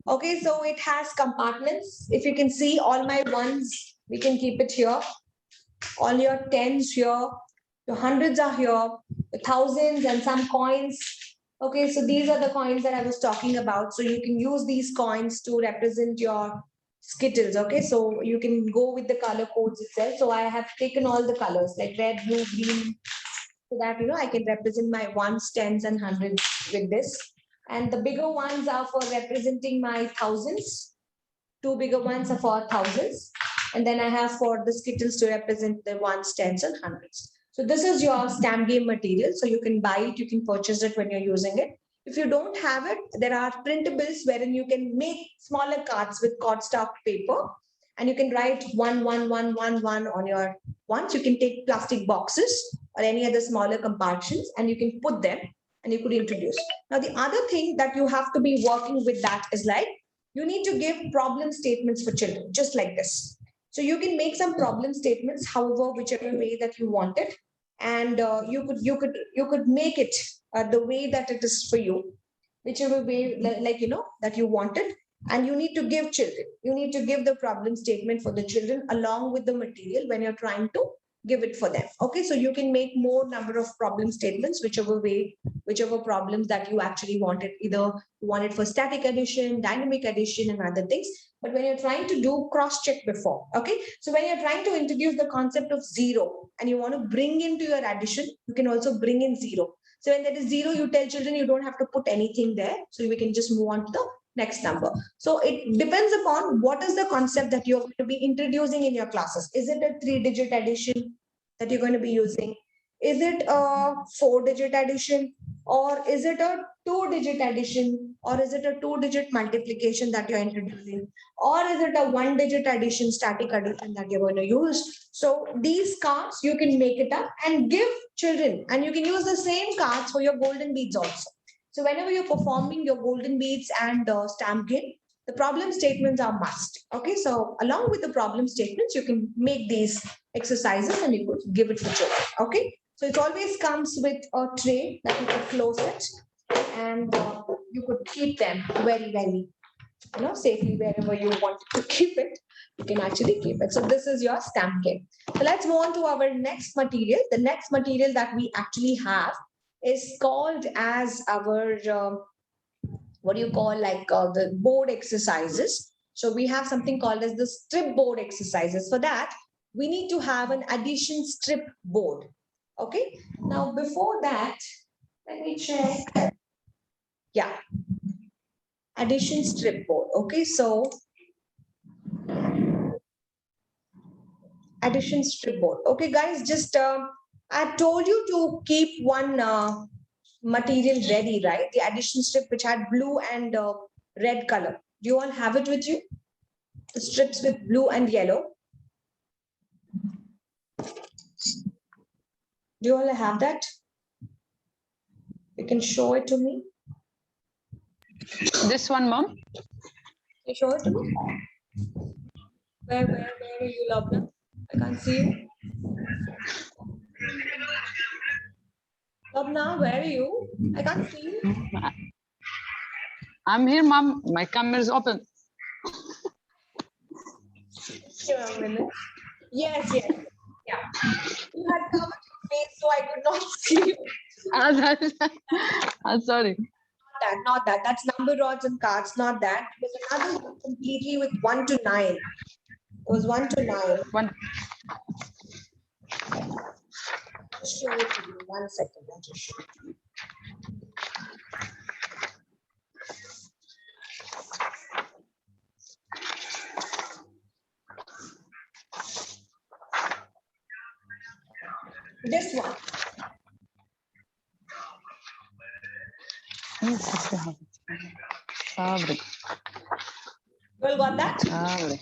Okay, so it has compartments. If you can see all my ones, we can keep it here. All your tens here, your hundreds are here, the thousands and some coins. Okay, so these are the coins that I was talking about. So you can use these coins to represent your Skittles. Okay, so you can go with the color codes itself. So I have taken all the colors like red, blue, green, so that I can represent my ones, tens, and hundreds with this. And the bigger ones are for representing my thousands. Two bigger ones are for thousands. And then I have for the Skittles to represent the ones, tens, and hundreds. So this is your stamp game material. So you can buy it, you can purchase it when you're using it. If you don't have it, there are printables wherein you can make smaller cards with cardstock paper and you can write 1, 1, 1, 1, 1 on your ones. You can take plastic boxes or any other smaller compartments and you can put them and you could introduce. Now, the other thing that you have to be working with that is like, you need to give problem statements for children, just like this. So you can make some problem statements, however, whichever way that you want it. And you could make it the way that it is for you, whichever way that you want it. And you need to give children, you need to give the problem statement for the children along with the material when you're trying to give it for them. Okay, so you can make more number of problem statements, whichever way, whichever problems that you actually wanted. Either you want it for static addition, dynamic addition, and other things. But when you're trying to do cross-check before, okay, so when you're trying to introduce the concept of zero and you want to bring into your addition, you can also bring in zero. So when there is zero, you tell children you don't have to put anything there. So we can just move on to the next number. So it depends upon what is the concept that you're going to be introducing in your classes. Is it a 3-digit addition that you're going to be using? Is it a 4-digit addition? Or is it a 2-digit addition? Or is it a 2-digit multiplication that you're introducing? Or is it a 1-digit addition, static addition that you're going to use? So these cards, you can make it up and give children. And you can use the same cards for your golden beads also. So whenever you're performing your golden beads and stamp game, the problem statements are must. Okay, so along with the problem statements, you can make these exercises and you could give it to children. Okay, so it always comes with a tray that you could close it and you could keep them very, very, safely wherever you want to keep it. You can actually keep it. So this is your stamp game. So let's move on to our next material. The next material that we actually have is called as our what do you call the board exercises. So we have something called as the strip board exercises. For that, we need to have an addition strip board. Okay. Now, before that, let me check. Yeah. Addition strip board. Okay. So addition strip board. Okay, guys, just I told you to keep one material ready, right? The addition strip which had blue and red color. Do you all have it with you? The strips with blue and yellow. Do you all have that? You can show it to me. This one, mom. You show it to me. Where are you, Lobna? I can't see you. Lobna, where are you? I can't see you. I'm here, mom. My camera is open. Give me a minute. Yes, yes. Yeah. You had covered your face, so I could not see you. I'm sorry. Not that. That's number rods and cards, not that. There's another one completely with 1 to 9. It was 1 to 9. One. Just show it to you. 1 second. I'll just show it to you. This one. صابري You all got that? صابري.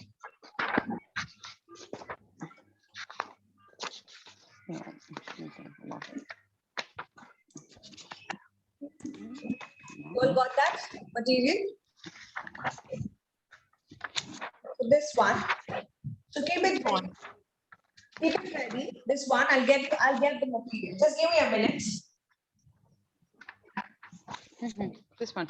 You all got that material? So this one. So keep it ready. Keep it ready. This one, I'll get the material. Just give me a minute. This one.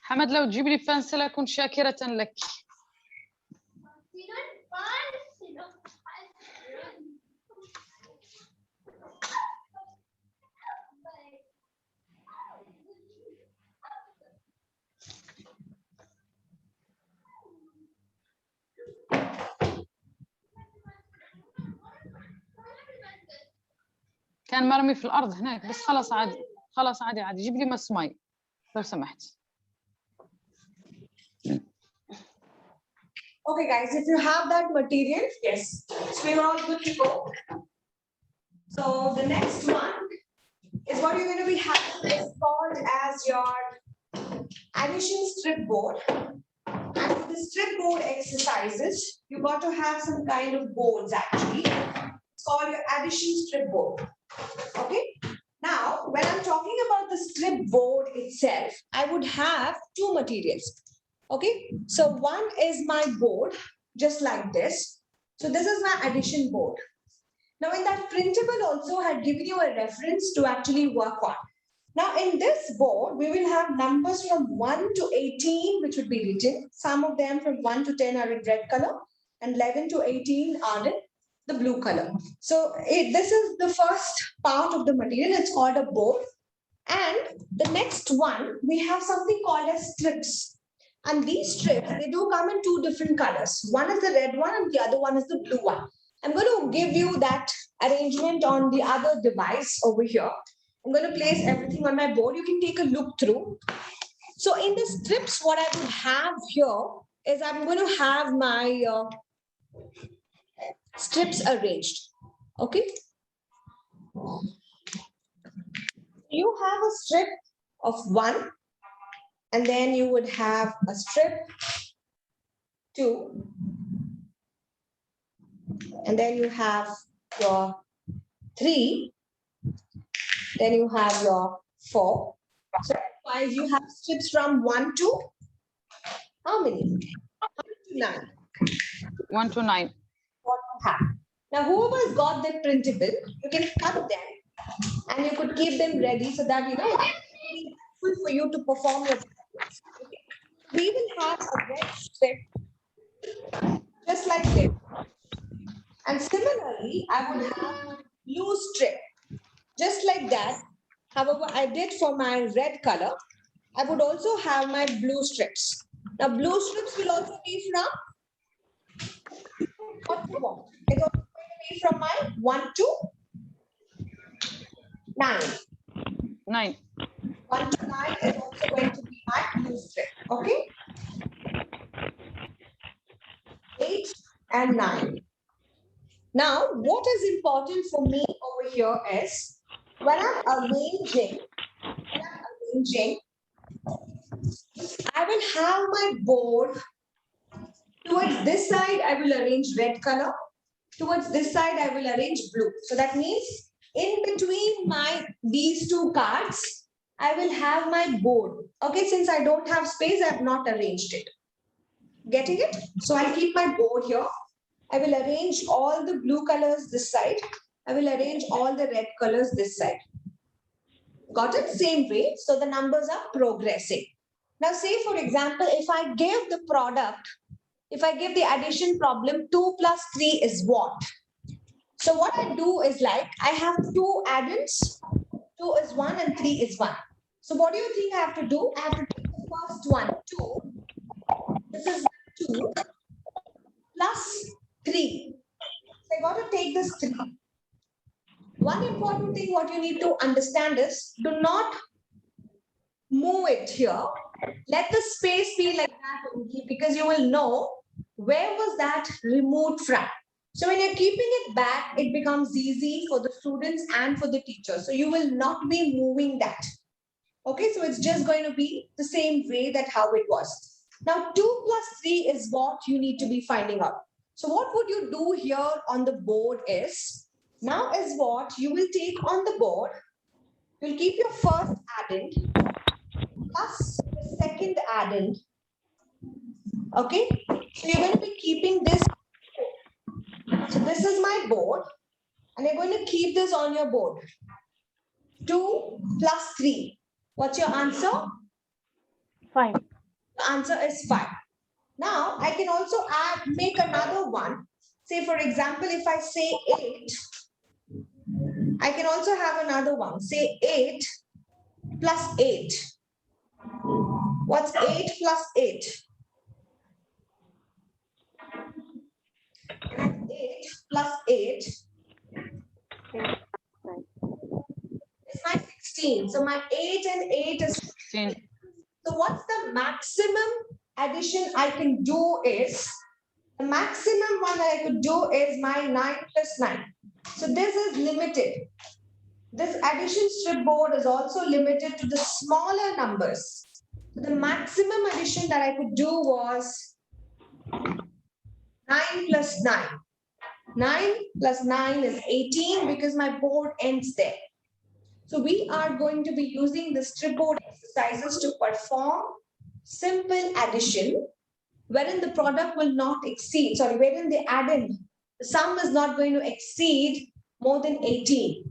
حمد لو تجيب لي بنسل أكون شاكرة لك. كان مرمي في الأرض هناك بس خلاص عادي خلاص عادي عادي جيب لي مس مي لو سمحت. Okay, guys, if you have that material, yes. So we're all good to go. So the next one is what you're going to be having. It's called as your addition strip board. And for the strip board exercises, you got to have some kind of boards actually. It's called your addition strip board. Okay. Now, when I'm talking about the strip board itself, I would have two materials. Okay, so one is my board, just like this. So this is my addition board. Now in that printable also had given you a reference to actually work on. Now in this board, we will have numbers from 1 to 18, which would be written. Some of them from 1 to 10 are in red color and 11 to 18 are in the blue color. So this is the first part of the material. It's called a board. And the next one, we have something called as strips. And these strips, they do come in two different colors. One is the red one and the other one is the blue one. I'm going to give you that arrangement on the other device over here. I'm going to place everything on my board. You can take a look through. So in the strips, what I would have here is I'm going to have my strips arranged. Okay. You have a strip of 1. And then you would have a strip 2. And then you have your 3. Then you have your 4. So otherwise you have strips from 1 to how many? 1 to 9. 1 to 9. What you have. Now whoever has got that printable, you can cut them and you could keep them ready so that you know it's helpful for you to perform your. Okay. We will have a red strip just like this. And similarly, I would have a blue strip just like that. However, I did for my red color. I would also have my blue strips. Now, blue strips will also be from what you want. It's also going to be from my 1 to 9. 9. 1 to 9 is also going to be my blue strip. Okay. 8 and 9. Now, what is important for me over here is when I'm arranging, I I will have my board. Towards this side, I will arrange red color. Towards this side, I will arrange blue. So that means in between these two cards, I will have my board. Okay, since I don't have space, I have not arranged it. Getting it? So I'll keep my board here. I will arrange all the blue colors this side. I will arrange all the red colors this side. Got it? Same way. So the numbers are progressing. Now say for example, if I give the product, if I give the addition problem, 2 plus 3 is what? So what I do is like, I have two addends, 2 is 1 and 3 is 1. So what do you think I have to do? I have to take the first one, 2. This is 2 plus 3. So I got to take this 3. One important thing what you need to understand is, do not move it here. Let the space be like that only, because you will know where was that removed from. So when you're keeping it back, it becomes easy for the students and for the teacher. So you will not be moving that. Okay, so it's just going to be the same way that how it was. Now 2 plus 3 is what you need to be finding out. So what would you do here on the board is, now is what you will take on the board. You'll keep your first addend plus the second addend. Okay, so you're going to be keeping this. So this is my board, and you're going to keep this on your board. 2 plus 3. What's your answer? 5. The answer is 5. Now I can also make another one. Say for example, if I say 8, I can also have another one. Say 8 plus 8. What's 8 plus 8? 8 plus 8 is my 16. So my 8 and 8 is 16. So what's the maximum addition I can do is, the maximum one that I could do is my 9 plus 9. So this is limited. This addition strip board is also limited to the smaller numbers. The maximum addition that I could do was 9 plus 9. 9 plus 9 is 18 because my board ends there. So we are going to be using the strip board exercises to perform simple addition, wherein the product will not exceed, wherein the addend, the sum is not going to exceed more than 18.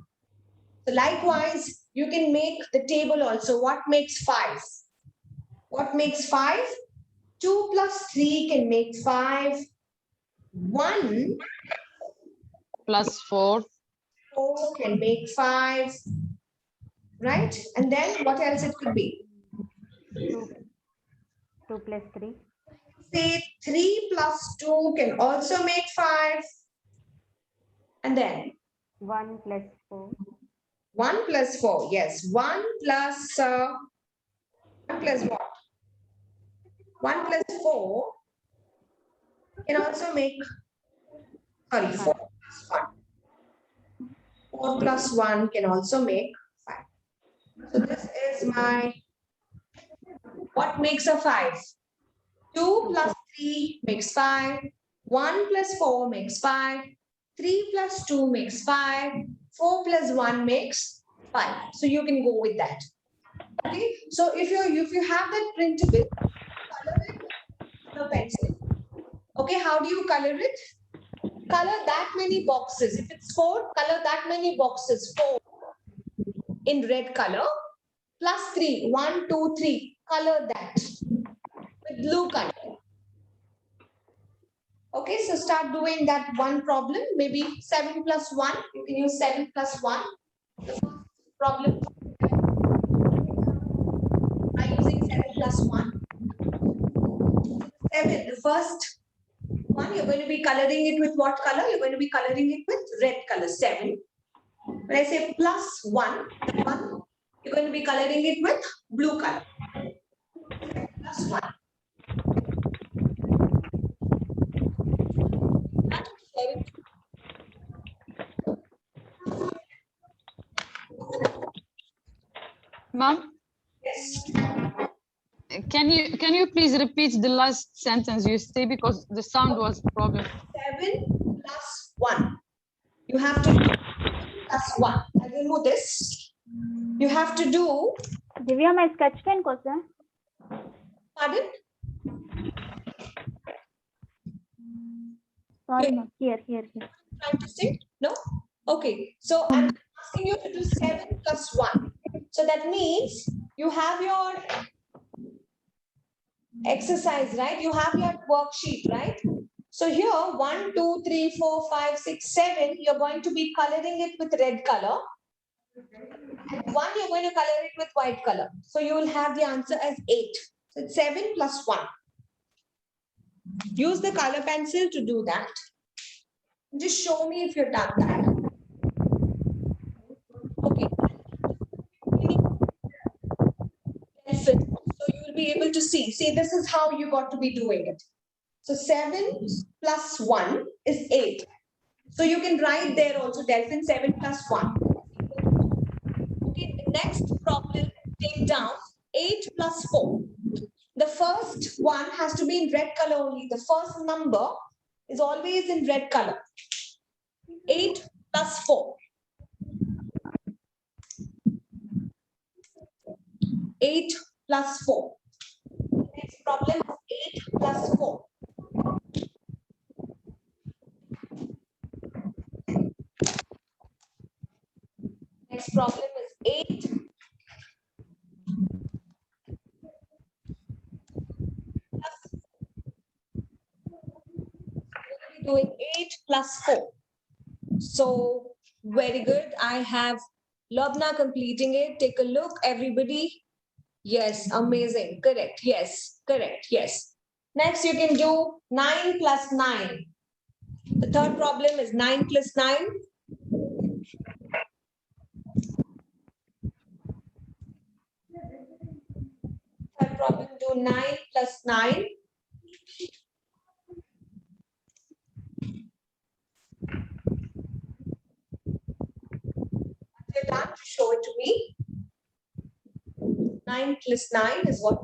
So likewise, you can make the table also. What makes 5? What makes 5? 2 plus 3 can make 5. 1 Plus 4. 4 can make 5. Right? And then what else it could be? 2 plus 3. Say 3 plus 2 can also make 5. And then 1 plus 4. 1 plus 4. Yes. 1 plus what? 1 plus 4 can also make, 4 plus 1. 4 plus 1 can also make 5. So this is my, what makes a 5? 2 plus 3 makes 5. 1 plus 4 makes 5. 3 plus 2 makes 5. 4 plus 1 makes 5. So you can go with that. Okay. So if you have that printable, color it with a pencil. Okay. How do you color it? Color that many boxes. If it's 4, color that many boxes. 4 in red color. Plus 3. 1, 2, 3. Color that with blue color. Okay, so start doing that one problem. Maybe 7 plus 1. You can use 7 plus 1. The first problem by using 7 plus 1. 7. The first one, you're going to be coloring it with what color? You're going to be coloring it with red color. 7. When I say plus 1, the 1, you're going to be coloring it with blue color. Plus 1. Mom, Yes. can you please repeat the last sentence you say, because the sound was a problem. 7 plus 1. You have to do plus 1. I remove this. You have to do, Divya, my sketch pen ko sir. pardon? Sorry, Okay. ma'am. Here. Trying to say? No? Okay. So I'm asking you to do 7 plus 1. So that means you have your exercise, right? You have your worksheet, right? So here 1, 2, 3, 4, 5, 6, 7, you're going to be coloring it with red color. And 1, you're going to color it with white color. So you will have the answer as 8. So it's 7 plus 1. Use the color pencil to do that. Just show me if you've done that. Okay. So you will be able to see. See, this is how you got to be doing it. So 7 plus 1 is 8. So you can write there also Delphin 7 plus 1. Okay, the next problem, take down 8 plus 4. The first one has to be in red color only. The first number is always in red color. 8 plus 4. 8 plus 4. Next problem is 8 plus 4. Next problem is 8 plus 4. We'll be doing 8 plus 4. So very good. I have Lobna completing it. Take a look, everybody. Yes, amazing. Correct. Yes, correct. Yes. Next, you can do 9 plus 9. The third problem is 9 plus 9. Third problem, do 9 plus 9. You're done, show it to me. 9 plus 9 is what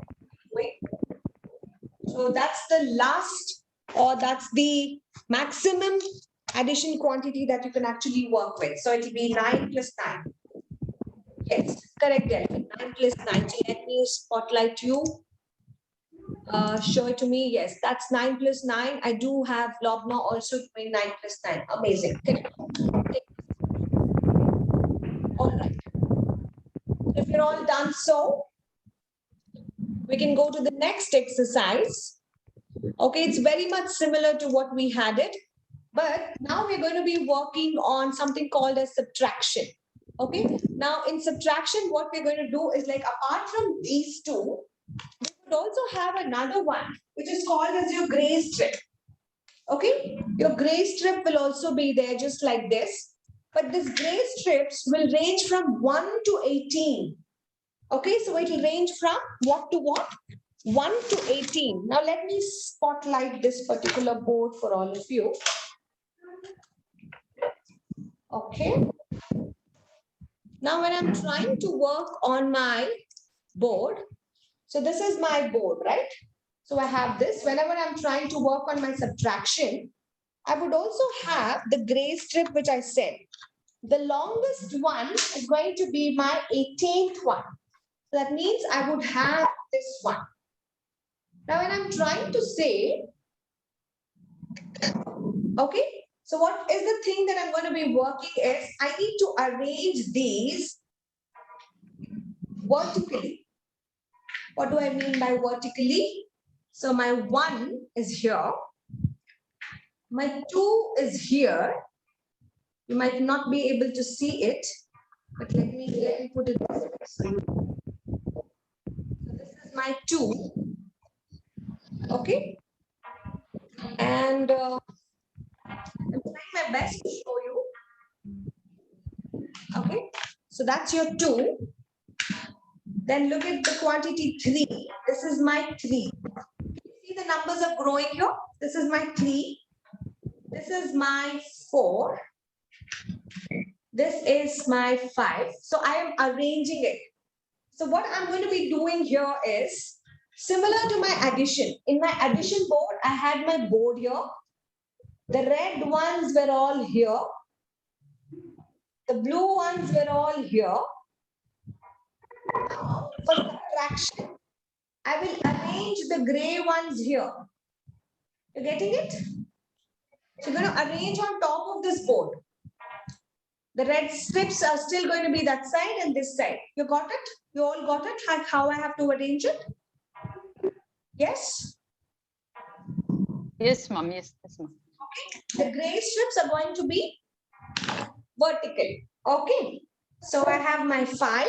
we're doing. So that's the last, or that's the maximum addition quantity that you can actually work with. So it will be 9 plus 9. Yes, correct, Delphin. 9 plus 9. So let me spotlight you. Show it to me. Yes, that's 9 plus 9. I do have Lobna also doing 9 plus 9. Amazing. Correct. All right. If you're all done so, we can go to the next exercise. Okay, it's very much similar to what we had it, but now we're going to be working on something called as subtraction. Okay, now in subtraction, what we're going to do is, like, apart from these two, we could also have another one, which is called as your gray strip. Okay, your gray strip will also be there just like this, but this gray strips will range from 1 to 18. Okay, so it will range from what to what? 1 to 18. Now let me spotlight this particular board for all of you. Okay. Now when I'm trying to work on my board, so this is my board, right? So I have this. Whenever I'm trying to work on my subtraction, I would also have the gray strip, which I said. The longest one is going to be my 18th one. So that means I would have this one. Now, when I'm trying to say, okay, so what is the thing that I'm going to be working is, I need to arrange these vertically. What do I mean by vertically? So my 1 is here. My 2 is here. You might not be able to see it, but let me put it this way. So this is my 2. Okay. And I'm trying my best to show you. Okay. So that's your 2. Then look at the quantity 3. This is my 3. See the numbers are growing here. This is my 3. This is my 4. This is my 5. So I am arranging it. So what I'm going to be doing here is, Similar to my addition. In my addition board, I had my board here. The red ones were all here. The blue ones were all here. For subtraction, I will arrange the gray ones here. You're getting it? So you're going to arrange on top of this board. The red strips are still going to be that side and this side. You got it? You all got it? How I have to arrange it? Yes? Yes, ma'am. Yes, ma'am. The gray strips are going to be vertical. Okay. So I have my 5.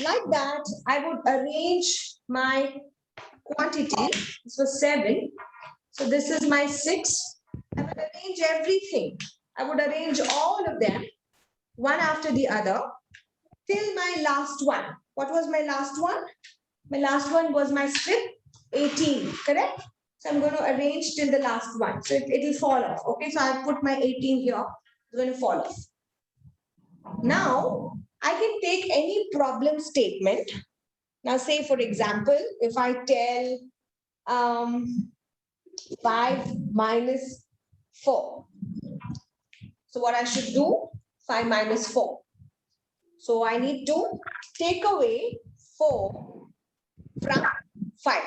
Like that, I would arrange my quantity. This was 7. So this is my 6. I would arrange everything. I would arrange all of them, one after the other, till my last one. What was my last one? My last one was my strip 18, correct? So I'm going to arrange till the last one. So it will fall off. Okay, so I've put my 18 here. It's going to fall off. Now, I can take any problem statement. Now, say, for example, if I tell 5 minus 4. So what I should do? 5 minus 4. So I need to take away 4 from 5.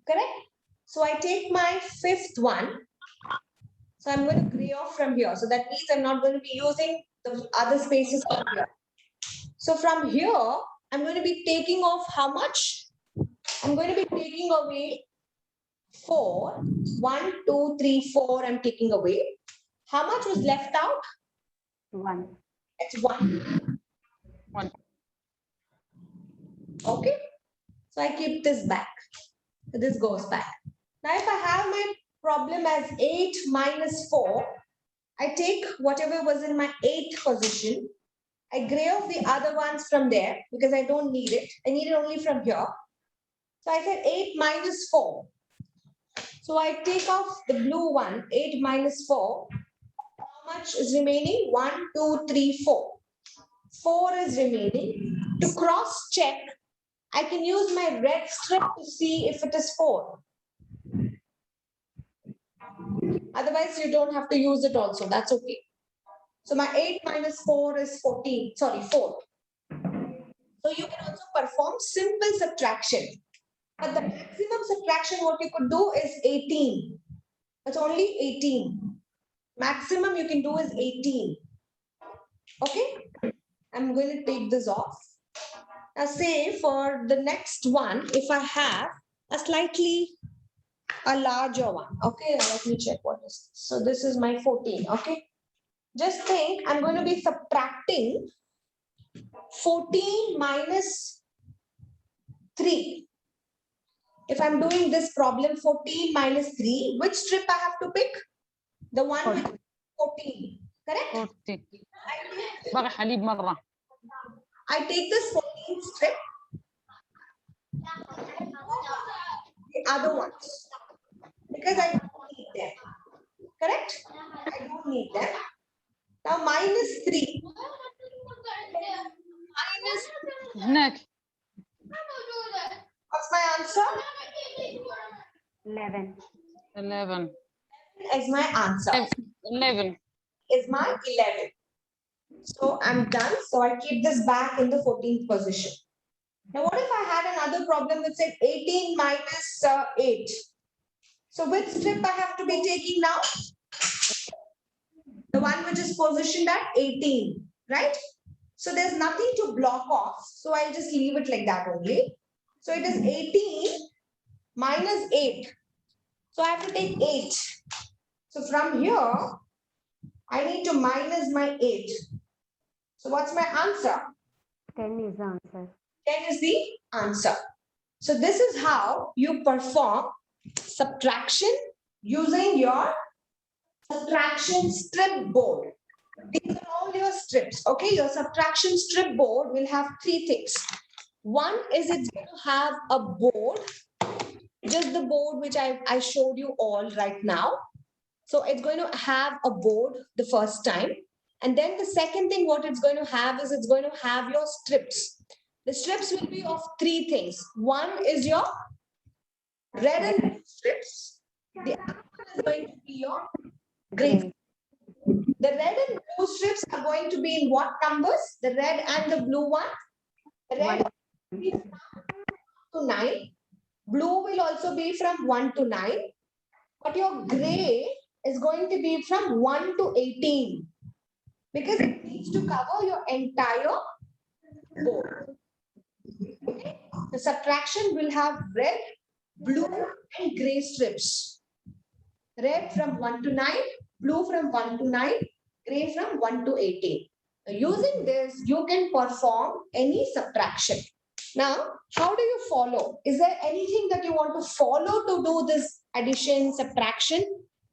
Correct? So I take my 5th one. So I'm going to gray off from here. So that means I'm not going to be using the other spaces from here. So from here, I'm going to be taking off how much? I'm going to be taking away 4. 1, 2, 3, 4. I'm taking away. How much was left out? 1. It's 1. 1. Okay. So I keep this back. So this goes back. Now if I have my problem as 8 minus 4, I take whatever was in my 8th position. I gray off the other ones from there because I don't need it. I need it only from here. So I said 8 minus 4. So I take off the blue one, 8 minus 4. How much is remaining? 1, 2, 3, 4. 4 is remaining. To cross check, I can use my red strip to see if it is 4. Otherwise, you don't have to use it also. That's okay. So my 8 minus 4 is 14. Sorry, 4. So you can also perform simple subtraction. But the maximum subtraction, what you could do is 18. It's only 18. Maximum you can do is 18. Okay? I'm going to take this off. Now say for the next one, if I have a larger one. Okay, let me check what is this. So this is my 14. Okay. Just think I'm going to be subtracting 14 minus 3. If I'm doing this problem 14 minus 3, which strip I have to pick? The one with 14. Correct? 40. بقى حليب مرة. I take this 14 strip. The other ones. Because I don't need them. Correct? I don't need them. Now minus 3. Minus, هناك. what's my answer? 11. 11. Is my answer. 11. Is my 11. So I'm done. So I keep this back in the 14th position. Now what if I had another problem that said 18 minus 8? So which strip I have to be taking now? The one which is positioned at 18, right? So there's nothing to block off. So I'll just leave it like that only. So it is 18 minus 8. So I have to take 8. So from here, I need to minus my 8. So what's my answer? 10 is the answer. 10 is the answer. So this is how you perform subtraction using your subtraction strip board. These are all your strips. Okay, your subtraction strip board will have 3 things. One is it's going to have a board, just the board which I showed you all right now. So it's going to have a board the first time. And then the second thing what it's going to have is it's going to have your strips. The strips will be of 3 things. One is your red and blue strips. The other one is going to be your gray. The red and blue strips are going to be in what numbers? The red and the blue one? The red will be from 1 to 9. Blue will also be from 1 to 9. But your gray is going to be from 1 to 18. Because it needs to cover your entire board. Okay? The subtraction will have red, blue, and gray strips. Red from 1 to 9, blue from 1 to 9, gray from 1 to 18. Now, using this, you can perform any subtraction. Now, how do you follow? Is there anything that you want to follow to do this addition, subtraction?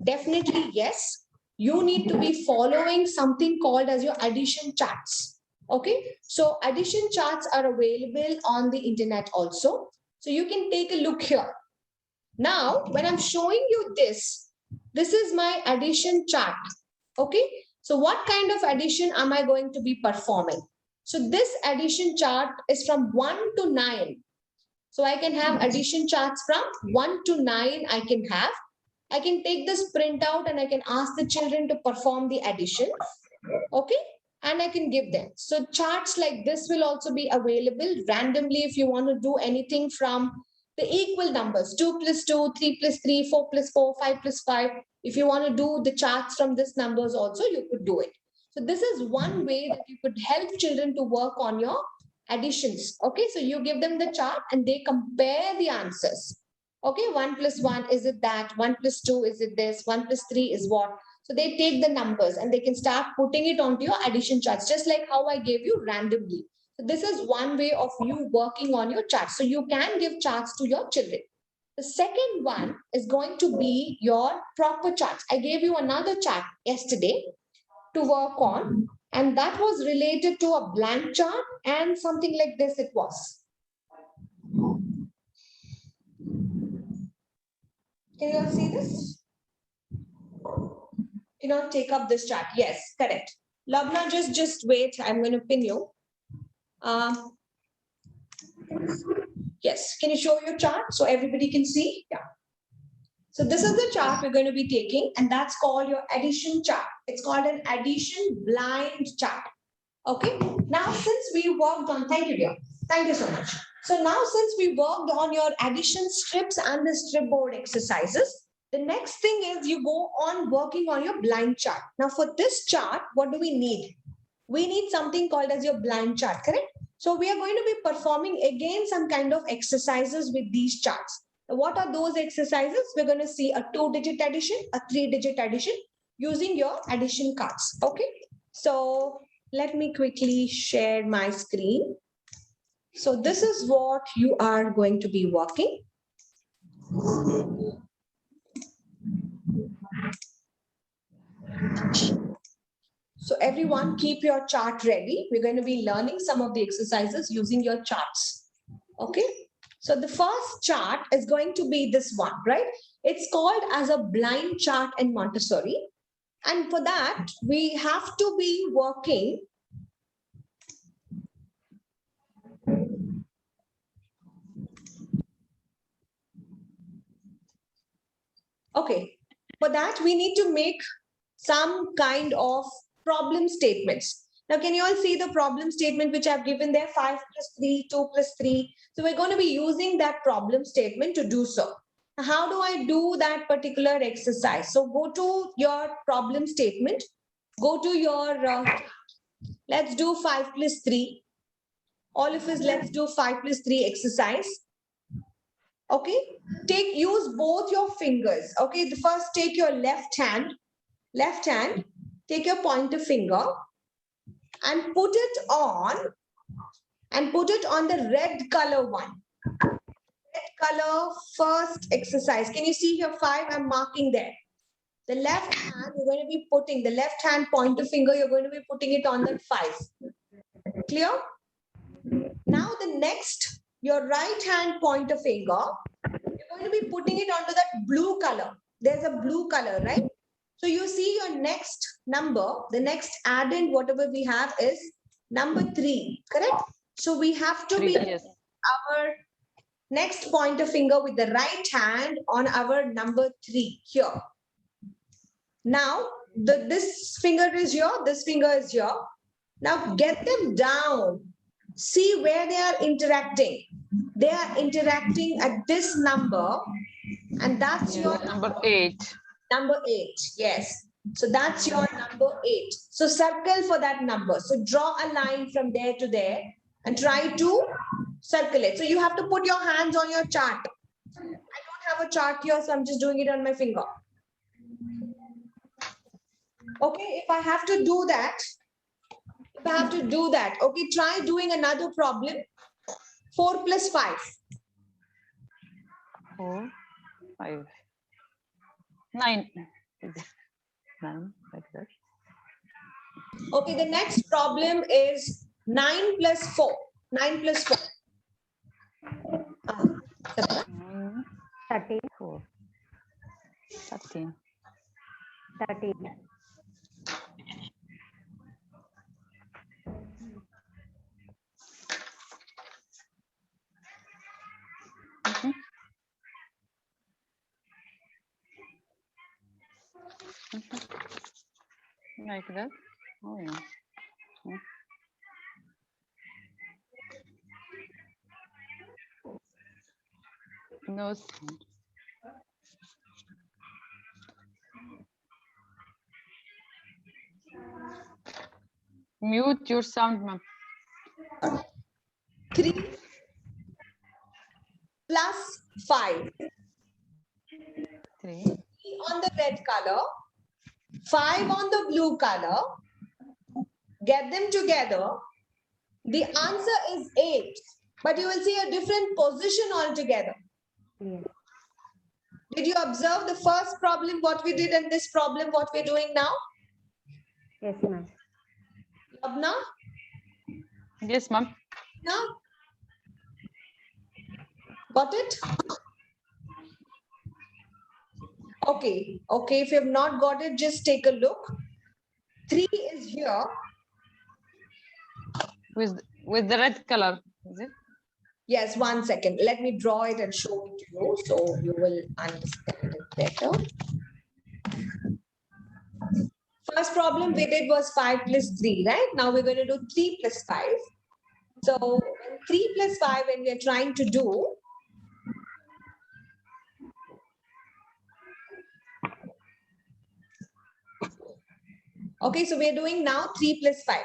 Definitely yes. You need to be following something called as your addition charts. Okay, so addition charts are available on the internet also. So you can take a look here. Now, when I'm showing you this is my addition chart. Okay, so what kind of addition am I going to be performing? So this addition chart is from 1 to 9. So I can have addition charts from 1 to 9 I can have. I can take this printout and I can ask the children to perform the addition. Okay, and I can give them. So charts like this will also be available randomly if you want to do anything from the equal numbers, 2 plus 2, 3 plus 3, 4 plus 4, 5 plus 5. If you want to do the charts from these numbers also, you could do it. So this is one way that you could help children to work on your additions. Okay, so you give them the chart and they compare the answers. Okay, 1 plus 1, is it that? 1 plus 2, is it this? 1 plus 3 is what? So they take the numbers and they can start putting it onto your addition charts, just like how I gave you randomly. So this is one way of you working on your charts. So you can give charts to your children. The second one is going to be your proper charts. I gave you another chart yesterday to work on, and that was related to a blank chart and something like this it was. Can you all see this? You know, take up this chart. Yes, correct. Labna, just wait. I'm going to pin you. Yes, can you show your chart so everybody can see? Yeah. So this is the chart we're going to be taking, and that's called your addition chart. It's called an addition blind chart. Okay. Now, since we worked on, thank you, dear. Thank you so much. So now, since we worked on your addition strips and the strip board exercises, the next thing is you go on working on your blind chart. Now, for this chart, what do we need? We need something called as your blind chart, correct? So we are going to be performing again some kind of exercises with these charts. What are those exercises? We're going to see a 2-digit addition, a 3-digit addition using your addition cards. Okay. So let me quickly share my screen. So this is what you are going to be working. So everyone keep your chart ready. We're going to be learning some of the exercises using your charts. Okay. So the first chart is going to be this one, right? It's called as a blind chart in Montessori. And for that, we have to be working. Okay. For that, we need to make some kind of problem statements. Now, can you all see the problem statement which I've given there? 5 plus 3, 2 plus 3. So we're going to be using that problem statement to do so. How do I do that particular exercise? So go to your problem statement. Go to your, let's do 5 plus 3. All of us, let's do 5 plus 3 exercise. Okay. Use both your fingers. Okay. The first, take your left hand, take your pointer finger and put it on the red color one. Red color first exercise. Can you see here 5? I'm marking there. The left hand, you're going to be putting the left hand pointer finger, you're going to be putting it on that 5. Clear? Now the next, your right hand pointer finger, you're going to be putting it onto that blue color. There's a blue color, right? So you see your next number, the next addend, whatever we have is number 3, correct? So we have to be Yes. our Next, point a finger with the right hand on our number 3 here. Now, this finger is here, this finger is here. Now get them down. See where they are interacting. They are interacting at this number, and that's your Number 8. number 8. Yes. So that's your number 8. So circle for that number. So draw a line from there to there and try to circle it. So you have to put your hands on your chart. I don't have a chart here, so I'm just doing it on my finger. Okay, if I have to do that, okay, try doing another problem. 4 plus 5. 4, 5, 9. 9, like that. Okay, the next problem is 9 plus 4. 9 plus 4. 9, 13, 4, 13. 13, Mhm. Like that. Oh, yeah. No sound. Mute your sound, ma'am. 3 plus 5. 3. On the red color, 5 on the blue color. Get them together. The answer is 8, but you will see a different position altogether. yes, Did you observe the first problem, what we did, and this problem, what we're doing now? yes, ma'am. Labna? Yes, ma'am. Now? Got it? Okay, okay, if you have not got it, just take a look. 3 is here. With the red color, is it? Yes, 1 second. Let me draw it and show it to you so you will understand it better. First problem we did was 5 plus 3, right? Now we're going to do 3 plus 5. So 3 plus 5 when we are trying to do, okay, so we are doing now 3 plus 5.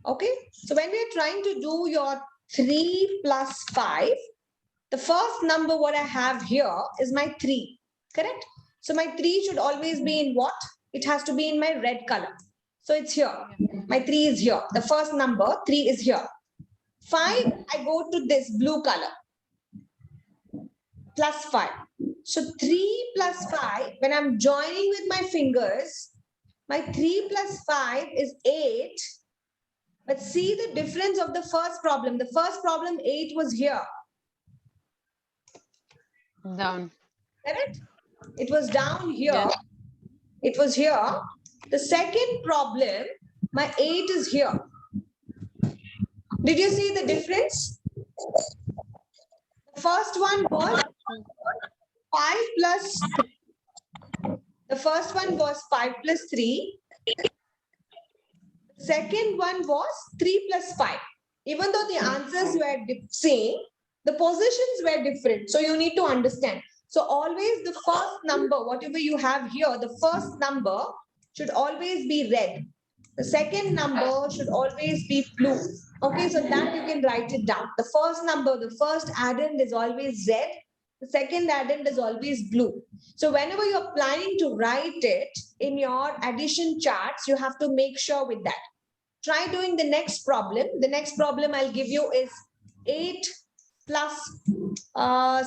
Okay, so when we are trying to do your 3 plus 5, the first number what I have here is my 3, correct? So my 3 should always be in what? It has to be in my red color. So it's here. My 3 is here. The first number, 3 is here. 5, I go to this blue color. Plus 5. So 3 plus 5, when I'm joining with my fingers, my 3 plus 5 is 8. But see the difference of the first problem. The first problem, 8 was here. Down. Correct? It was down here. Yes. It was here. The second problem, my 8 is here. Did you see the difference? The first one was 5 plus, the first one was 5 plus 3. The second one was 3 plus 5. Even though the answers were same, the positions were different. So you need to understand. So always the first number, whatever you have here, the first number should always be red. The second number should always be blue. Okay, so that you can write it down. The first number, the first addend is always red. The second addend is always blue. So whenever you're planning to write it in your addition charts, you have to make sure with that. Try doing the next problem. The next problem I'll give you is 8 plus,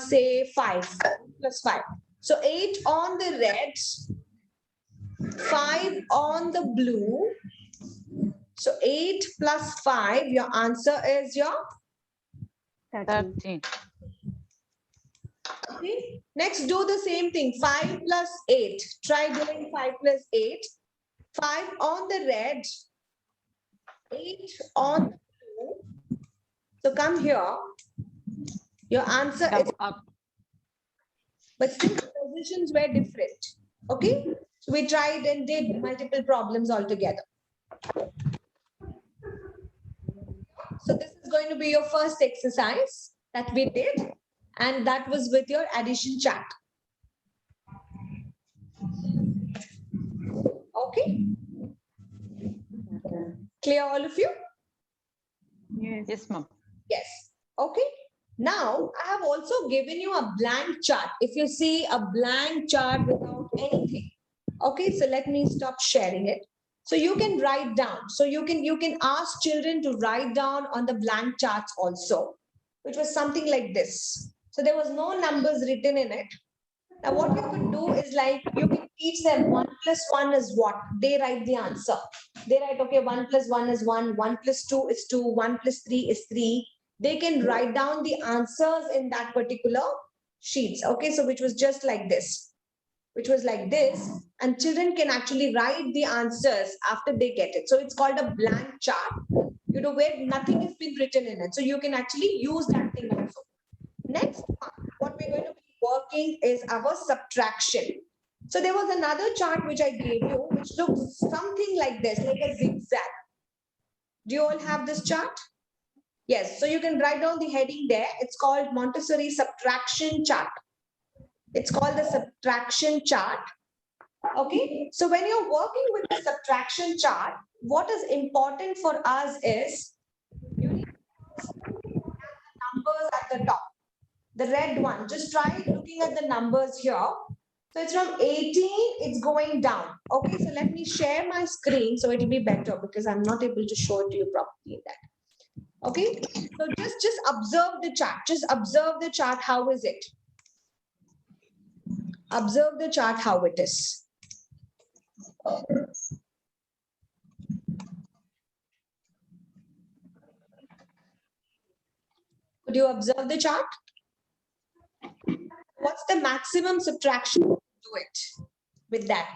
say 5, plus 5. So 8 on the red, 5 on the blue. So 8 plus 5, your answer is your 13, 13. okay. Next, do the same thing. 5 plus 8. Try doing 5 plus 8. 5 on the red, 8 on the blue. So come here. Your answer is, up. but still the positions were different. Okay, so we tried and did multiple problems altogether. So this is going to be your first exercise that we did, and that was with your addition chart. Okay, clear all of you? Yes, ma'am. Yes. Okay. Now, I have also given you a blank chart. If you see a blank chart without anything. Okay, so let me stop sharing it. So you can write down. So you can ask children to write down on the blank charts also, which was something like this. So there was no numbers written in it. Now what you could do is like you can teach them 1 + 1 is what? They write the answer. They write, okay, 1 + 1 is 1, 1 + 2 is 2, 1 + 3 is 3. They can write down the answers in that particular sheets. Okay, so which was just like this, and children can actually write the answers after they get it. So it's called a blank chart, where nothing has been written in it. So you can actually use that thing also. Next, what we're going to be working is our subtraction. So there was another chart which I gave you, which looks something like this, like a zigzag. Do you all have this chart? Yes, so you can write down the heading there. It's called Montessori subtraction chart. It's called the subtraction chart. Okay, so when you're working with the subtraction chart, what is important for us is you need to look at the numbers at the top. The red one, just try looking at the numbers here. So it's from 18, it's going down. Okay, so let me share my screen so it will be better because I'm not able to show it to you properly in that. Okay, so just observe the chart. Just observe the chart. How is it? Observe the chart, how it is. Could you observe the chart? What's the maximum subtraction? Do it with that.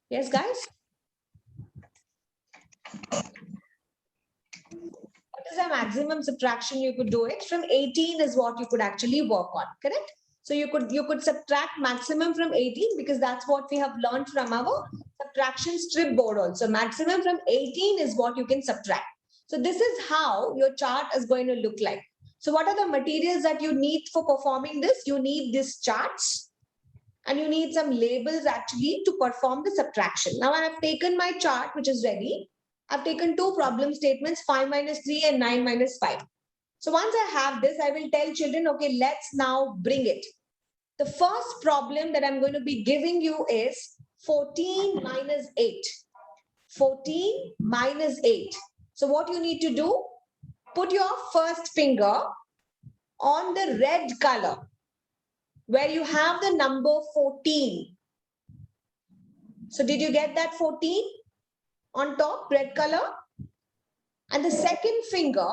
Yes, guys? What is the maximum subtraction you could do it? From 18 is what you could actually work on, correct? So you could subtract maximum from 18 because that's what we have learned from our subtraction strip board also. Maximum from 18 is what you can subtract. So this is how your chart is going to look like. So what are the materials that you need for performing this? You need these charts and you need some labels actually to perform the subtraction. Now I have taken my chart, which is ready. I've taken two problem statements, 5 - 3 and 9 - 5. So once I have this, I will tell children, okay, let's now bring it. The first problem that I'm going to be giving you is 14 - 8. 14 - 8. So what you need to do, put your first finger on the red color where you have the number 14. So did you get that 14 on top, red color? And the second finger,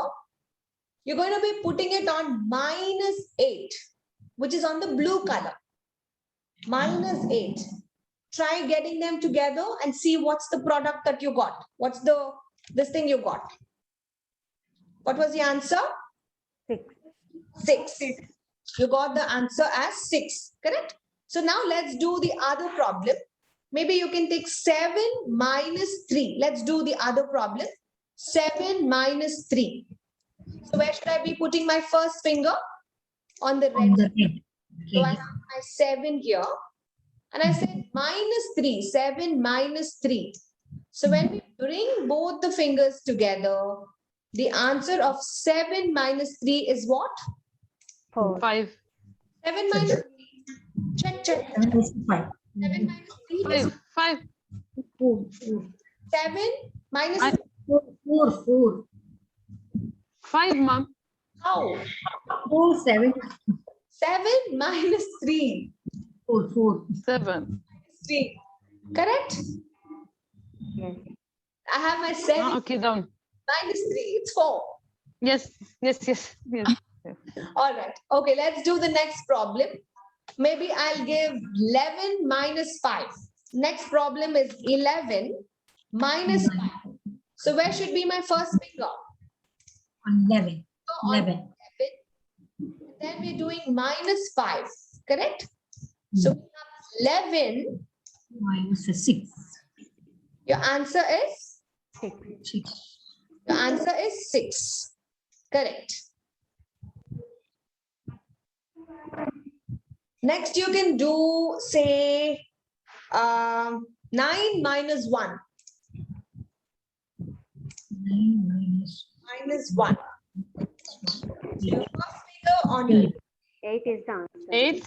you're going to be putting it on -8, which is on the blue color. -8. Try getting them together and see what's the product that you got. What's this thing you got? What was the answer? 6. 6. You got the answer as 6, correct? So now let's do the other problem. Maybe you can take 7 - 3. Let's do the other problem. 7 - 3. So where should I be putting my first finger? On the red. So I have my 7 here. And I said -3, 7 - 3. So when we bring both the fingers together, the answer of 7 - 3 is what? 4. 5. 7 - 3. Check. 7 - 3 is 5. 7 minus 4. 5, ma'am. how? 7. 7 - 3. 4. 7. 3. Correct? Yes. I have my 7 Okay, down. -3. It's 4. Yes. All right. Okay, let's do the next problem. Maybe I'll give 11 - 5. Next problem is 11 minus 5. So where should be my first finger? On 11. So on 11. 11. Then we're doing minus 5, correct? So we have 11. Minus 6. Your answer is? 6. 6. Your answer is 6. Correct. Next, you can do, say, 9 minus 1. 9 minus Minus 1. Your 8. first finger on your 8 is the answer. 8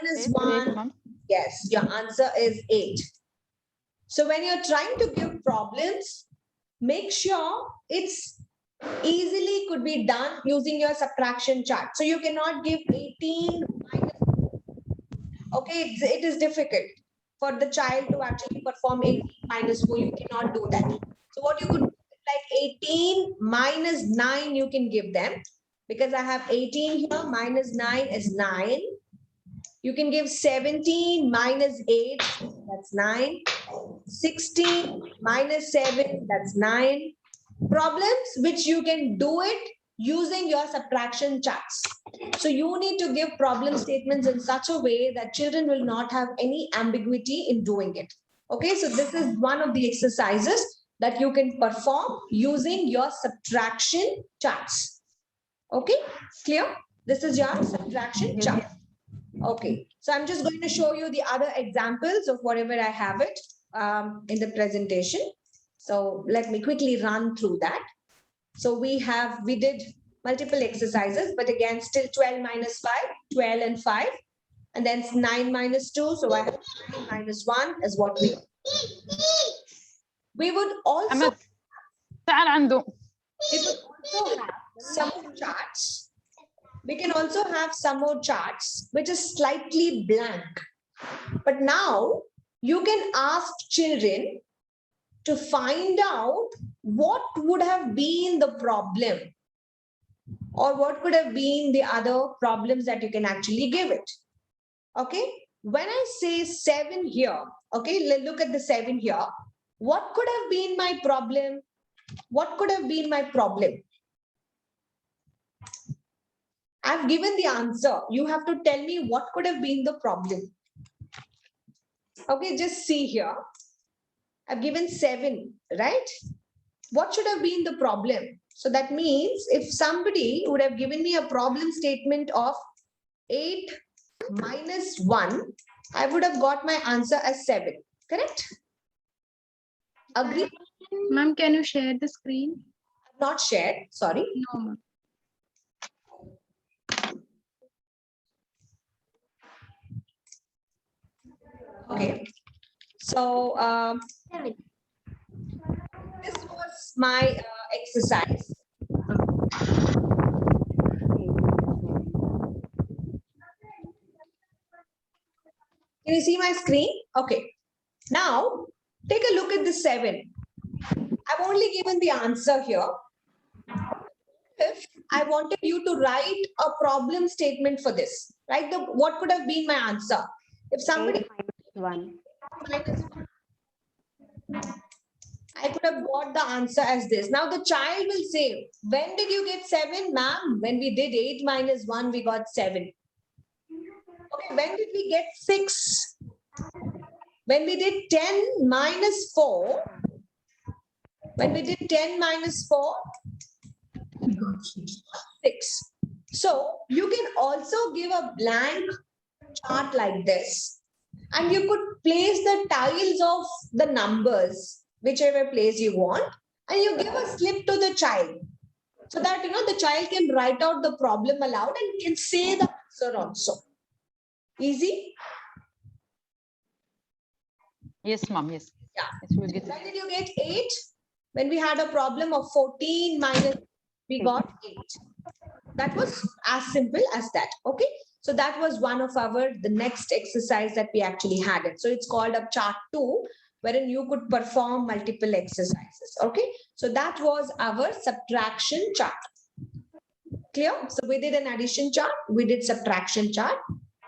minus 8 1. ma'am. Yes, your answer is 8. So when you're trying to give problems, make sure it's easily could be done using your subtraction chart. So you cannot give 18 minus. Okay, it is difficult for the child to actually perform 18 minus 4. You cannot do that. So what you could do is like 18 minus 9 you can give them, because I have 18 here, minus 9 is 9. You can give 17 minus 8, that's 9. 16 minus 7, that's 9. Problems which you can do it using your subtraction charts. So you need to give problem statements in such a way that children will not have any ambiguity in doing it. Okay, so this is one of the exercises that you can perform using your subtraction charts. Okay, clear? This is your subtraction chart. Okay, so I'm just going to show you the other examples of whatever I have it in the presentation. So let me quickly run through that. So we did multiple exercises, but again, still 12 minus 5, 12 and 5. And then 9 minus 2. So I have 9 minus 1 is what we would also, أحمد تعال عنده. we would also have some more charts. We can also have some more charts, which is slightly blank. But now you can ask children to find out what would have been the problem, or what could have been the other problems that you can actually give it. Okay, when I say 7 here, okay, look at the 7 here. What could have been my problem? What could have been my problem? I've given the answer. You have to tell me what could have been the problem. Okay, just see here. I've given 7, right? What should have been the problem? So that means if somebody would have given me a problem statement of 8 minus 1, I would have got my answer as 7, correct? Agree? Ma'am, can you share the screen? Not shared, sorry. No, ma'am. Okay. So this was my exercise. Can you see my screen? Okay. Now, take a look at the 7. I've only given the answer here. If I wanted you to write a problem statement for this, right? What could have been my answer? If somebody 8 minus 1. minus 1, I could have got the answer as this. Now the child will say, when did you get 7, ma'am? When we did 8 minus 1, we got 7. Okay, when did we get 6? When we did 10 minus 4, when we did 10 minus 4, 6. So you can also give a blank chart like this, and you could place the tiles of the numbers, whichever place you want, and you give a slip to the child so that, the child can write out the problem aloud and can say the answer also. Easy? Yes ma'am, yes. Yeah. Yes, we'll get it. When did you get 8? When we had a problem of 14 minus, we got 8. That was as simple as that. Okay. So that was one of the next exercise that we actually had it. So it's called a chart 2, wherein you could perform multiple exercises. Okay. So that was our subtraction chart. Clear? So we did an addition chart. We did subtraction chart.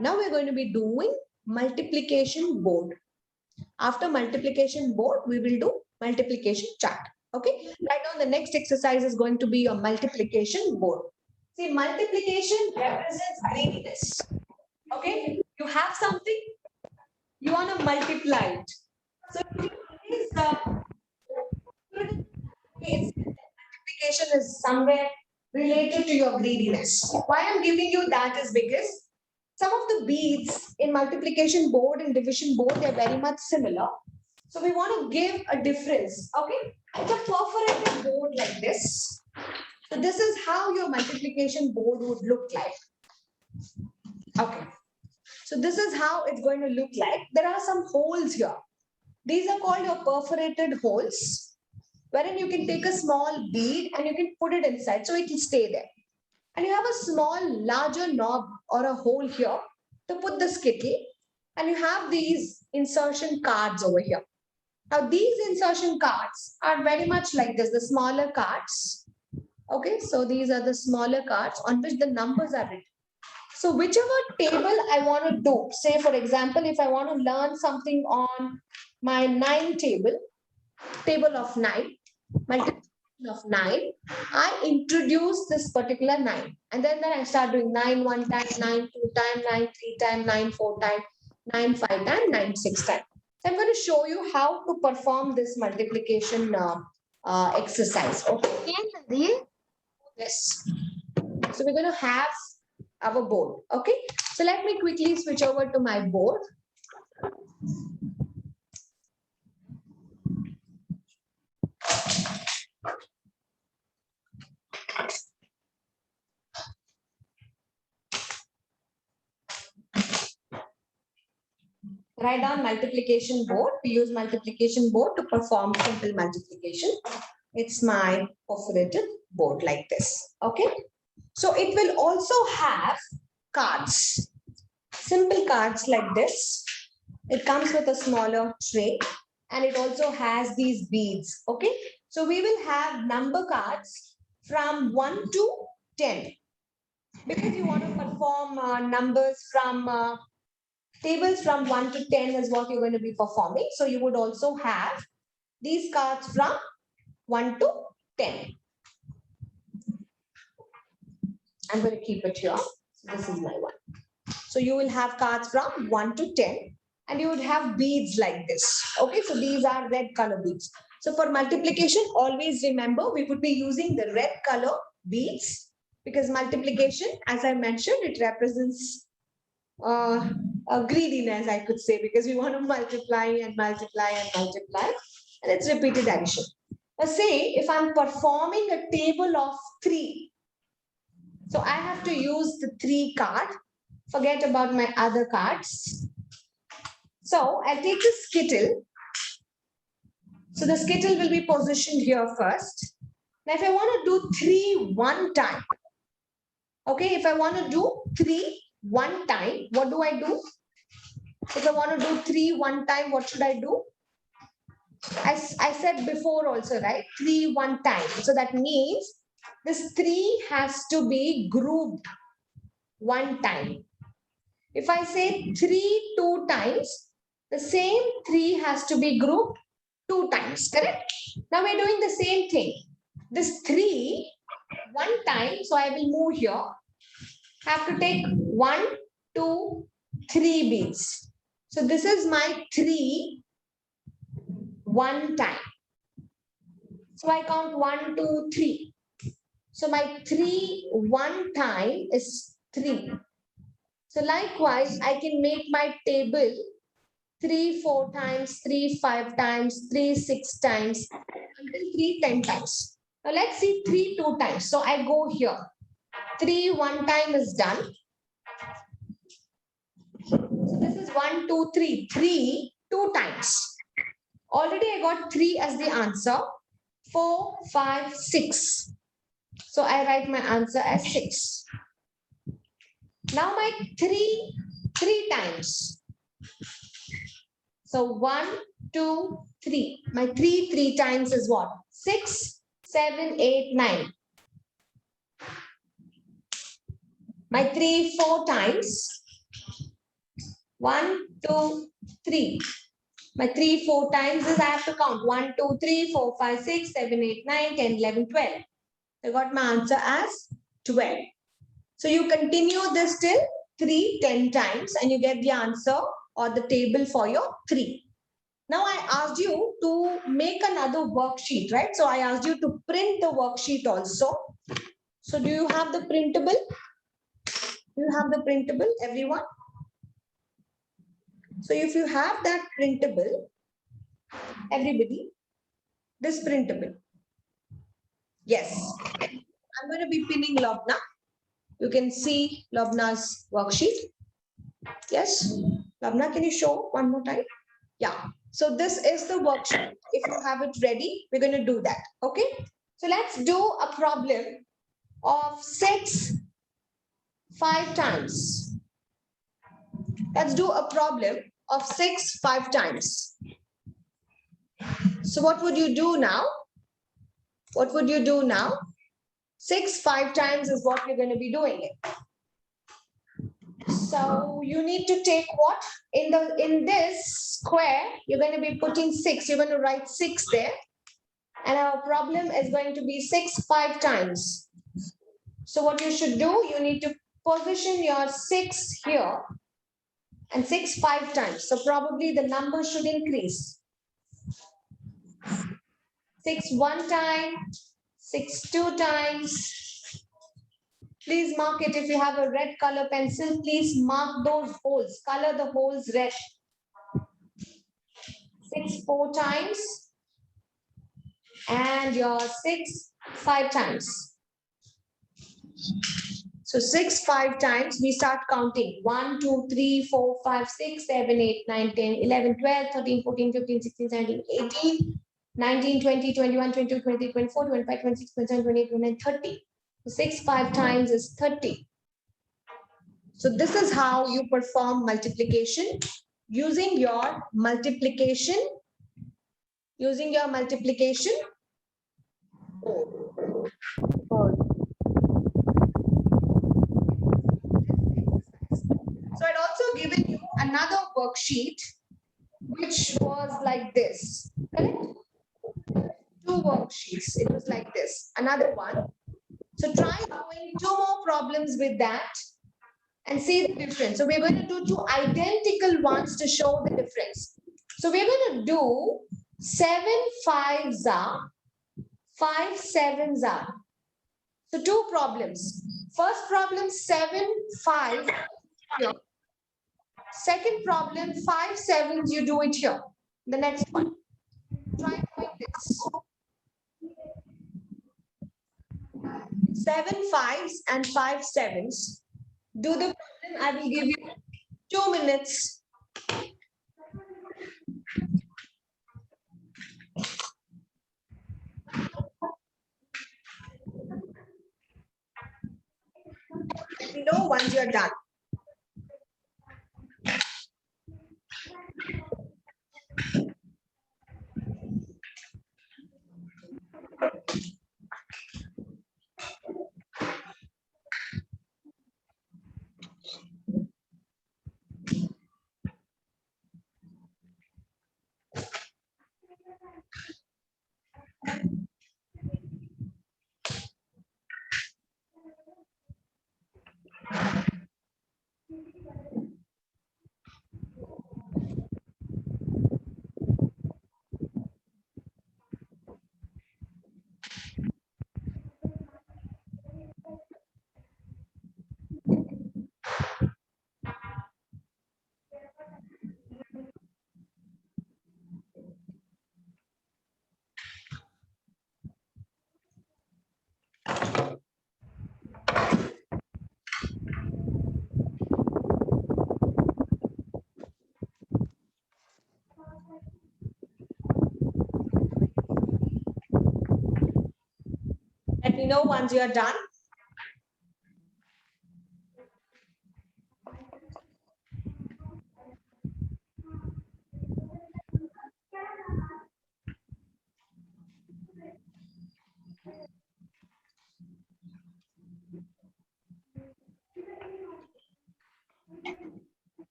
Now we're going to be doing multiplication board. After multiplication board, we will do multiplication chart. Okay. Right now, the next exercise is going to be your multiplication board. See, multiplication represents greediness. Okay. You have something, you want to multiply it. So multiplication is somewhere related to your greediness. Why I'm giving you that is because some of the beads in multiplication board and division board, they're very much similar. So we want to give a difference. Okay. It's a perforated board like this. So this is how your multiplication board would look like. Okay. So this is how it's going to look like. There are some holes here. These are called your perforated holes, wherein you can take a small bead and you can put it inside so it will stay there. And you have a small, larger knob or a hole here to put the skittle. And you have these insertion cards over here. Now, these insertion cards are very much like this, the smaller cards. Okay, so these are the smaller cards on which the numbers are written. So whichever table I want to do, say for example, if I want to learn something on my 9 table of 9, multiplication of 9, I introduce this particular 9. And then I start doing 9 1 time, 9 2 time, 9 3 time, 9 4 time, 9 5 time, 9 6 time. So I'm going to show you how to perform this multiplication exercise. Okay. Yes. So we're going to have our board. Okay. So let me quickly switch over to my board. Write down multiplication board. We use multiplication board to perform simple multiplication. It's my perforated board like this. Okay. So it will also have cards, simple cards like this. It comes with a smaller tray and it also has these beads. Okay. So we will have number cards from 1 to 10 because you want to perform numbers from tables from 1 to 10 is what you're going to be performing. So you would also have these cards from 1 to 10. I'm going to keep it here. So this is my one. So you will have cards from 1 to 10 and you would have beads like this. Okay, so these are red color beads. So for multiplication, always remember we would be using the red color beads because multiplication, as I mentioned, it represents a greediness, I could say, because we want to multiply and multiply and multiply, and it's repeated addition. Now, say if I'm performing a table of 3, so I have to use the 3 card. Forget about my other cards. So I'll take the skittle. So the skittle will be positioned here first. Now, if I want to do 3 one time, okay, if I want to do 3 one time, what do I do? If I want to do 3 one time, what should I do? I said before also, right? 3 one time. So that means this 3 has to be grouped one time. If I say 3 2 times, the same 3 has to be grouped 2 times, correct? Now we're doing the same thing. This 3 one time, so I will move here. Have to take 1 2 3 beads. So this is my 3 one time. So I count 1 2 3. So my 3 one time is 3. So likewise, I can make my table 3 4 times, 3 5 times, 3 6 times, until 3 10 times. Now let's see 3 2 times. So I go here. 3 one time is done. So this is 1 2 3. 3 2 times. Already I got 3 as the answer. 4 5 6. So I write my answer as 6. Now my 3 times. So 1 2 3. My 3 times is what? 6 7 8 9. My 3 4 times. 1 2 3. My 3, 4 times is I have to count 1, 2, 3, 4, 5, 6, 7, 8, 9, 10, 11, 12. I got my answer as 12. So you continue this till 3, 10 times and you get the answer or the table for your 3. Now I asked you to make another worksheet, right? So I asked you to print the worksheet also. So do you have the printable? Do you have the printable, everyone? So if you have that printable, everybody, this printable. Yes. I'm going to be pinning Lobna. You can see Lobna's worksheet. Yes. Lobna, can you show one more time? Yeah. So this is the worksheet. If you have it ready, we're going to do that. Okay. So let's do a problem of 6 5 times. Let's do a problem of 6 5 times. So what would you do now? What would you do now? 6 5 times is what we're going to be doing it. So you need to take what? In this square, you're going to be putting 6. You're going to write 6 there. And our problem is going to be 6 5 times. So what you should do, you need to position your 6 here and 6 5 times. So probably the number should increase. 6 1 time, 6 2 times. Please mark it. If you have a red color pencil, please mark those holes. Color the holes red. 6 4 times. And your 6 5 times. So 6 5 times, we start counting. 1, 2, 3, 4, 5, 6, 7, 8, 9, 10, 11, 12, 13, 14, 15, 16, 17, 18, 19, 20, 21, 22, 23, 24, 25, 26, 27, 28, 29, 30. 6 5 times is 30. So this is how you perform multiplication using your multiplication. Using your multiplication. So I'd also given you another worksheet which was like this. Correct? 2 worksheets. It was like this. Another one. So try doing 2 more problems with that and see the difference. So we're going to do 2 identical ones to show the difference. So we're going to do 7 5s are, 5 7s are. So 2 problems. First problem 7 5 here. Second problem 5 7s, you do it here. The next one. Try doing this. 7 5s and 5 7s. Do the problem. I will give you 2 minutes. Let me know once you're done. Let me know once you're done.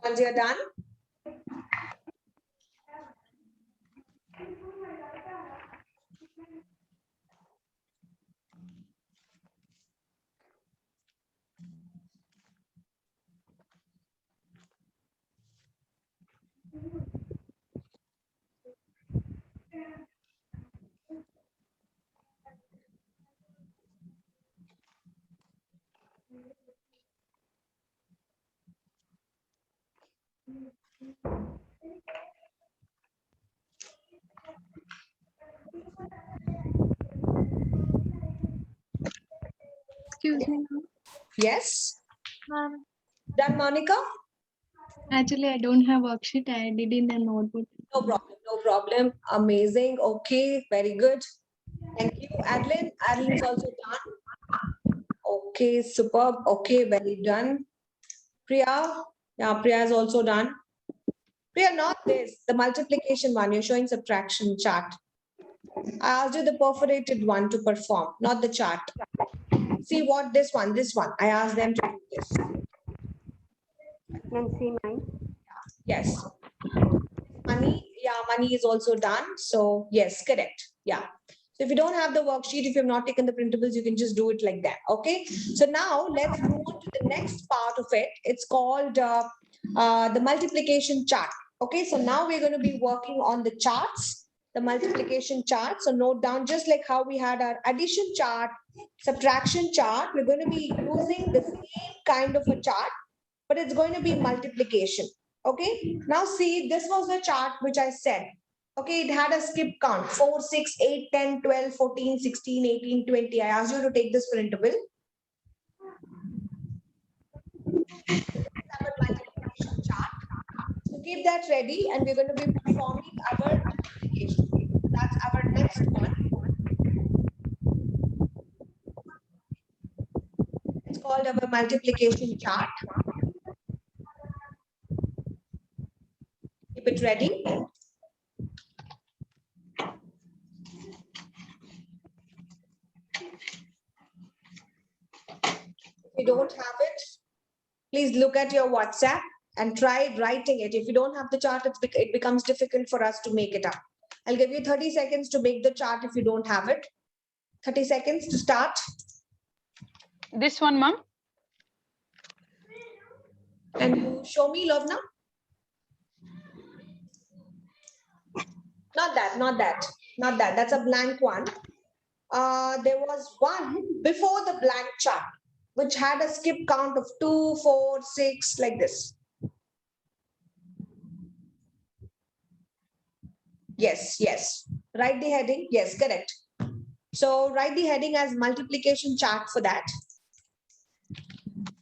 Once you're done. Excuse me, ma'am. Yes, Ma'am, done, Monica? actually, I don't have worksheet. I did in a notebook. No problem, no problem. Amazing. Okay, very good. Thank you. Adeline, Adeline's also done. Okay, superb. Okay, very done. Priya, yeah, Priya is also done. Priya, not this, the multiplication one. You're showing subtraction chart. I asked you the perforated one to perform, not the chart. See what this one. I asked them to do this. Can see mine. Yes. Money, yeah, money is also done. So yes, correct. Yeah. So if you don't have the worksheet, if you have not taken the printables, you can just do it like that. Okay. So now let's move on to the next part of it. It's called the multiplication chart. Okay. So now we're going to be working on the charts, the multiplication chart. So note down, just like how we had our addition chart, subtraction chart, we're going to be using the same kind of a chart, but it's going to be multiplication. Okay, now see, this was the chart which I said. Okay, it had a skip count 4, 6, 8, 10, 12, 14, 16, 18, 20. I asked you to take this printable. Our multiplication chart. So keep that ready and we're going to be performing our multiplication. That's our next one. It's called our multiplication chart. Keep it ready. If you don't have it, please look at your WhatsApp and try writing it. If you don't have the chart, it becomes difficult for us to make it up. I'll give you 30 seconds to make the chart if you don't have it. 30 seconds to start. This one, ma'am. Can you show me, Lovna? Not that. That's a blank one. There was one before the blank chart, which had a skip count of 2, 4, 6, like this. Yes. Write the heading. Yes, correct. So write the heading as multiplication chart for that.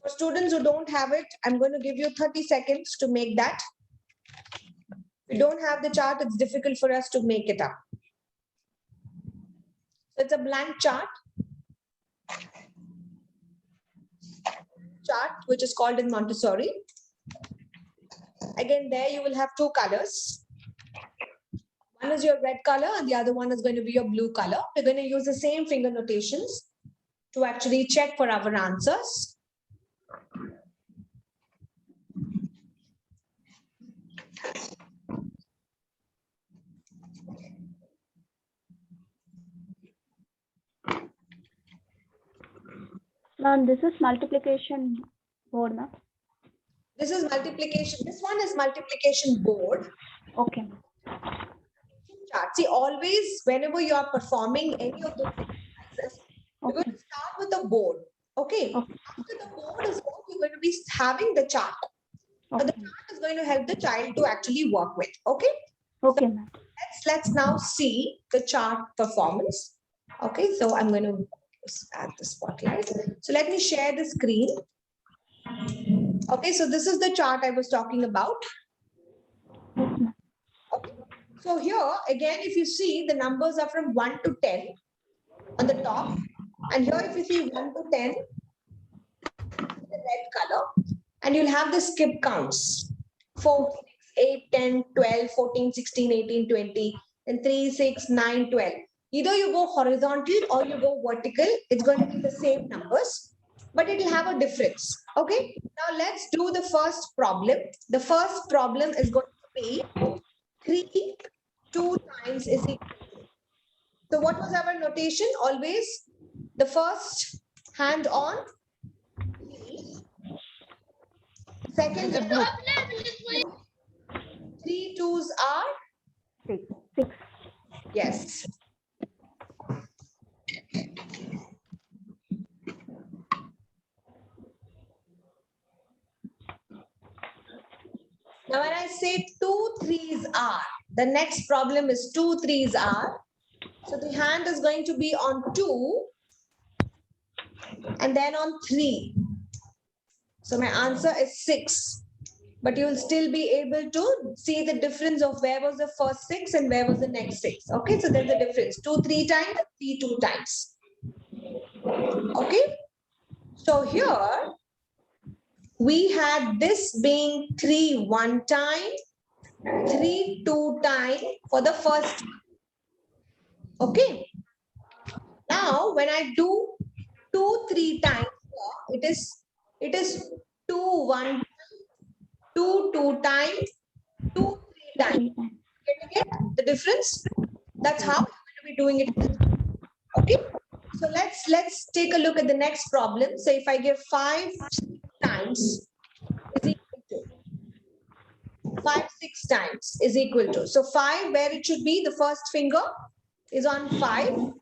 For students who don't have it, I'm going to give you 30 seconds to make that. If you don't have the chart, it's difficult for us to make it up. So it's a blank chart, which is called in Montessori. Again, there you will have two colors. One is your red color and the other one is going to be your blue color. We're going to use the same finger notations to actually check for our answers. Ma'am, this is multiplication board, ma'am. This is multiplication. This one is multiplication board. Okay. Chart. See, always whenever you are performing any of those exercises, you're going to start with the board. Okay. Okay. After the board is what you're going to be having the chart. Now, the Okay. chart is going to help the child to actually work with. Okay. Okay, ma'am. Let's now see the chart performance. Okay, so I'm going to add the spotlight. So let me share the screen. Okay, so this is the chart I was talking about. Okay. So here again, if you see, the numbers are from 1 to 10 on the top, and here if you see 1 to 10, the red color, and you'll have the skip counts 4, 6, 8, 10, 12, 14, 16, 18, 20, and 3, 6, 9, 12. Either you go horizontal or you go vertical, it's going to be the same numbers, but it will have a difference. Okay, now let's do the first problem. The first problem is going to be 3 2 times is equal. So what was our notation? Always the first hand on. Second, The blue. 3 2s are? 6. 6. Yes. Now, when I say 2 3s are, the next problem is 2 3s are. So the hand is going to be on 2 and then on 3. So my answer is 6. But you will still be able to see the difference of where was the first 6 and where was the next 6. Okay, so there's a difference. 2 3 times, 3 2 times. Okay, so here we had this being 3 1 time, 3 2 time for the first one. Okay, now when I do 2 3 times, it is 2 1 2 2 times, 2 3 times. 3 times. Can you get the difference? That's how we're going to be doing it. Okay, so let's take a look at the next problem. So if I give 5 times is equal to 5 6 times is equal to, so 5 where it should be, the first finger is on 5.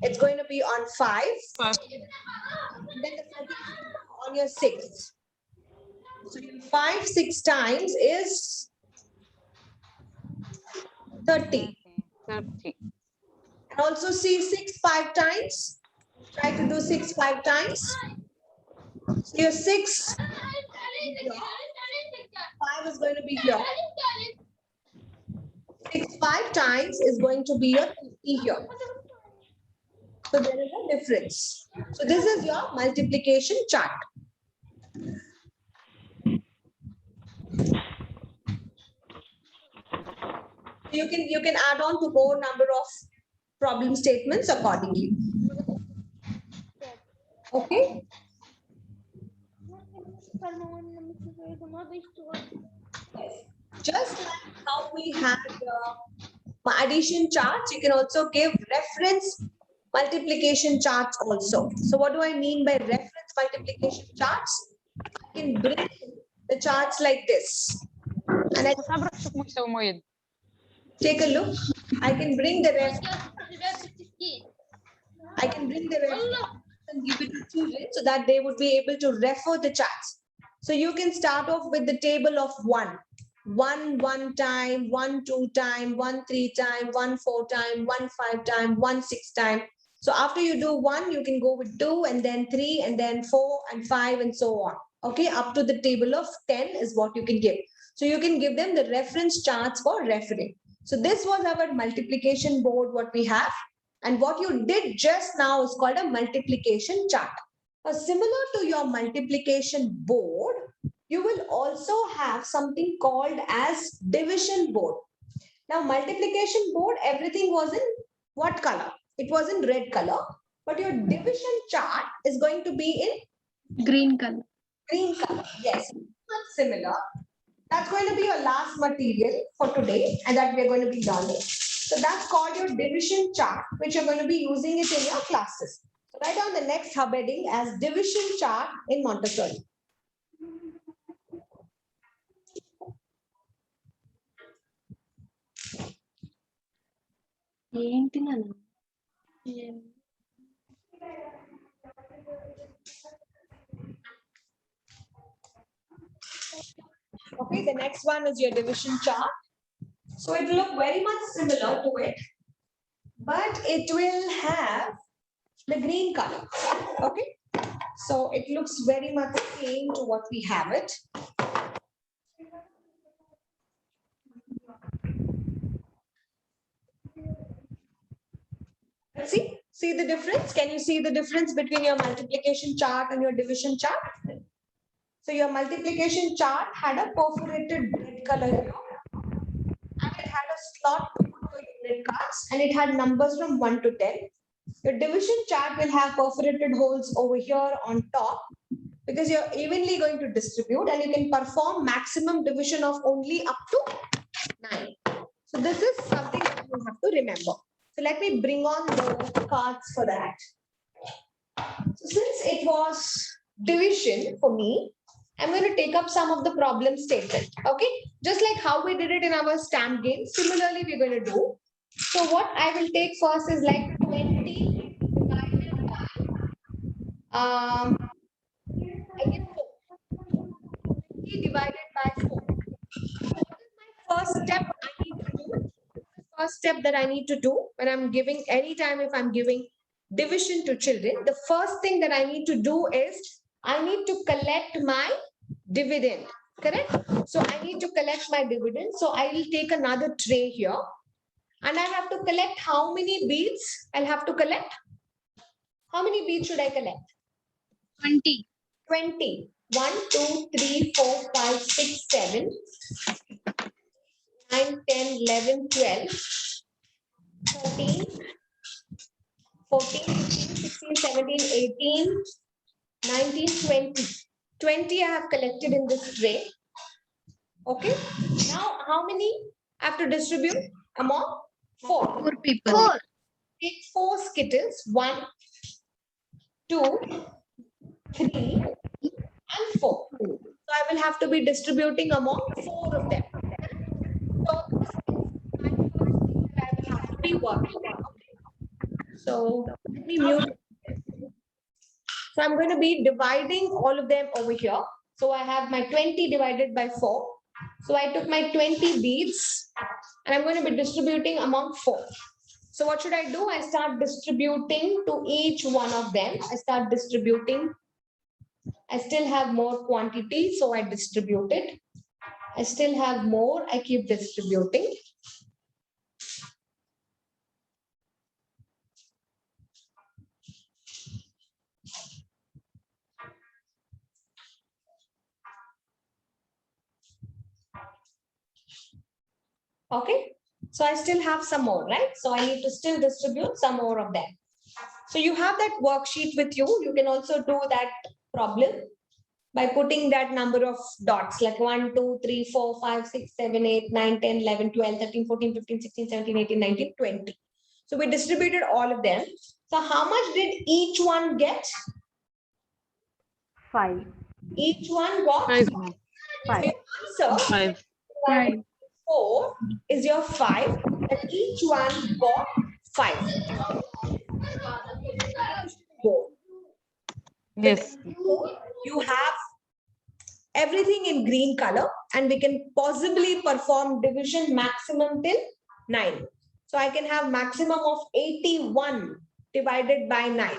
It's going to be on 5. First. And then the second finger on your 6th. So your 5 6 times is 30. 30. And also see 6 5 times. Try to do 6 5 times. So your 6 here, 5 is going to be here. 6 5 times is going to be your 50 here. So there is a difference. So this is your multiplication chart. You can add on to more number of problem statements accordingly. Okay. Just like how we had addition charts, you can also give reference multiplication charts also. So what do I mean by reference multiplication charts? I can bring the charts like this. And I take a look. I can bring the reference. I can bring the reference and give it to children so that they would be able to refer the charts. So you can start off with the table of 1. 1 1 time, 1 2 time, 1 3 time, 1 4 time, 1 5 time, 1 6 time. So after you do 1, you can go with 2 and then 3 and then 4 and 5 and so on. Okay, up to the table of 10 is what you can give. So you can give them the reference charts for referring. So this was our multiplication board, what we have. And what you did just now is called a multiplication chart. Similar to your multiplication board, you will also have something called as division board. Now multiplication board, everything was in what color? It was in red color. But your division chart is going to be in Green color. green color. Yes, similar. That's going to be your last material for today and that we're going to be learning. So that's called your division chart, which you're going to be using it in your classes. So write down the next hub heading as division chart in Montessori. ఏంటి నాన్న? Okay, the next one is your division chart. So it will look very much similar to it, but it will have the green color. Okay, so it looks very much same to what we have it. See the difference? Can you see the difference between your multiplication chart and your division chart? So your multiplication chart had a perforated red color here, and it had a slot to put your unit cards, and it had numbers from 1 to 10. Your division chart will have perforated holes over here on top because you're evenly going to distribute, and you can perform maximum division of only up to 9. So this is something that you have to remember. So let me bring on the cards for that. So since it was division for me, I'm going to take up some of the problem statement. Okay, just like how we did it in our stamp game, similarly we're going to do. So what I will take first is like 20 divided by I get 4. 20 divided by 4. first step I need to do? First step that I need to do when I'm giving, anytime if I'm giving division to children, the first thing that I need to do is I need to collect my dividend, correct? So I need to collect my dividend. So I will take another tray here and I have to collect how many beads I'll have to collect? How many beads should I collect? 20. 20. 1, 2, 3, 4, 5, 6, 7, 9, 10, 11, 12, 13, 14, 15, 16, 17, 18, 19, 20. 20 I have collected in this tray. Okay. Now, how many I have to distribute among? 4. 4 people. 4. Take 4 skittles. 1, 2, 3, and 4. So I will have to be distributing among 4 of them. So this is my first thing that I will have to be working on. So let me mute. So I'm going to be dividing all of them over here. So I have my 20 divided by 4. So I took my 20 beads and I'm going to be distributing among 4. So what should I do? I start distributing to each one of them. I start distributing. I still have more quantity, so I distribute it. I still have more, I keep distributing. Okay, so I still have some more, right? So I need to still distribute some more of them. So you have that worksheet with you. You can also do that problem by putting that number of dots like 1, 2, 3, 4, 5, 6, 7, 8, 9, 10, 11, 12, 13, 14, 15, 16, 17, 18, 19, 20. So we distributed all of them. So how much did each one get? 5. Each one got 5. 5. answer. 5. 5. 4 is your 5, and each one got 5. Yes. You have everything in green color, and we can possibly perform division maximum till 9. So I can have maximum of 81 divided by 9.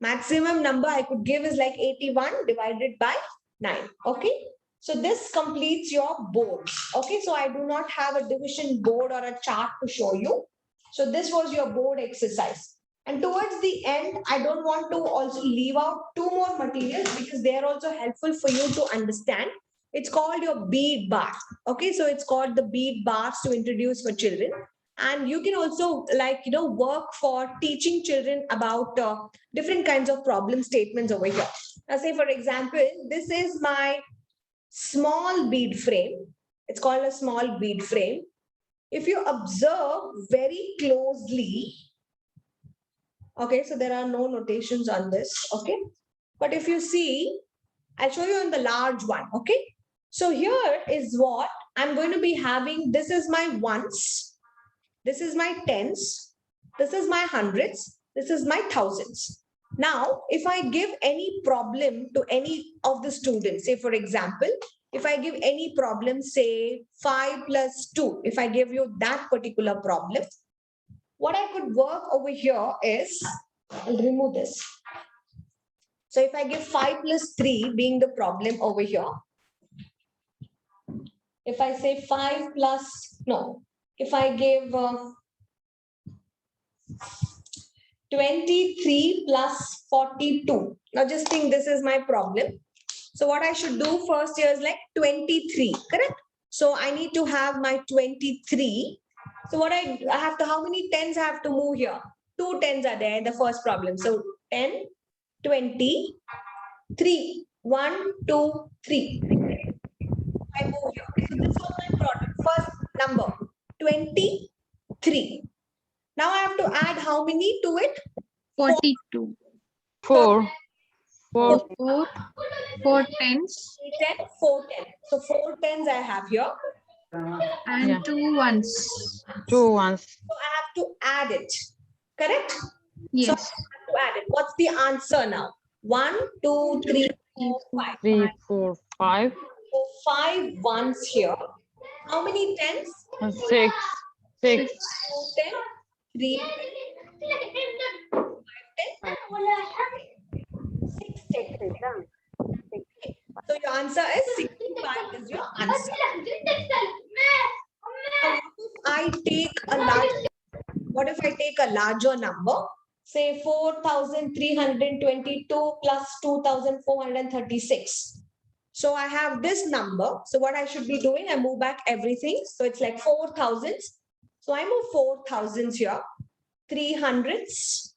Maximum number I could give is like 81 divided by 9. Okay. So this completes your board. Okay. So I do not have a division board or a chart to show you. So this was your board exercise. And towards the end, I don't want to also leave out 2 more materials because they are also helpful for you to understand. It's called your bead bar. Okay. So it's called the bead bars to introduce for children. And you can also work for teaching children about different kinds of problem statements over here. Now say for example, this is my small bead frame. It's called a small bead frame. If you observe very closely, okay, so there are no notations on this, okay? But if you see, I'll show you on the large one, okay? So here is what I'm going to be having. This is my ones. This is my tens, this is my hundreds, this is my thousands. Now, if I give any problem to any of the students, say for example, if I give any problem, say 5 plus 2, if I give you that particular problem, what I could work over here is, I'll remove this. So if I give 5 plus 3 being the problem over here, if I say 5 plus, no, if I give 23 plus 42. Now just think this is my problem. So what I should do first here is like 23, correct? So I need to have my 23. So what I have to, how many tens I have to move here? 2 tens are there in the first problem. So 10, 20, 3, 1, 2, 3. I move here. Okay, so this was my product. First number. 23. Now I have to add how many to it? 42. 4. 4. 4 tens 10, 4 10. So 4 tens I have here. and Yeah. 2 ones. 2 ones. So I have to add it. Correct? Yes. So I have to add it. What's the answer now? 1, 2, 3, 4, 5. 3, 4, 5. So 5 ones here. How many tens? 6. 6. 10, 3, 5, 10, 6, 10. So your answer is 65 is your answer. Now, what if I take a larger number? Say 4,322 plus 2,436. So I have this number. So what I should be doing, I move back everything. So it's like 4,000s. So I move 4,000s here. 300s,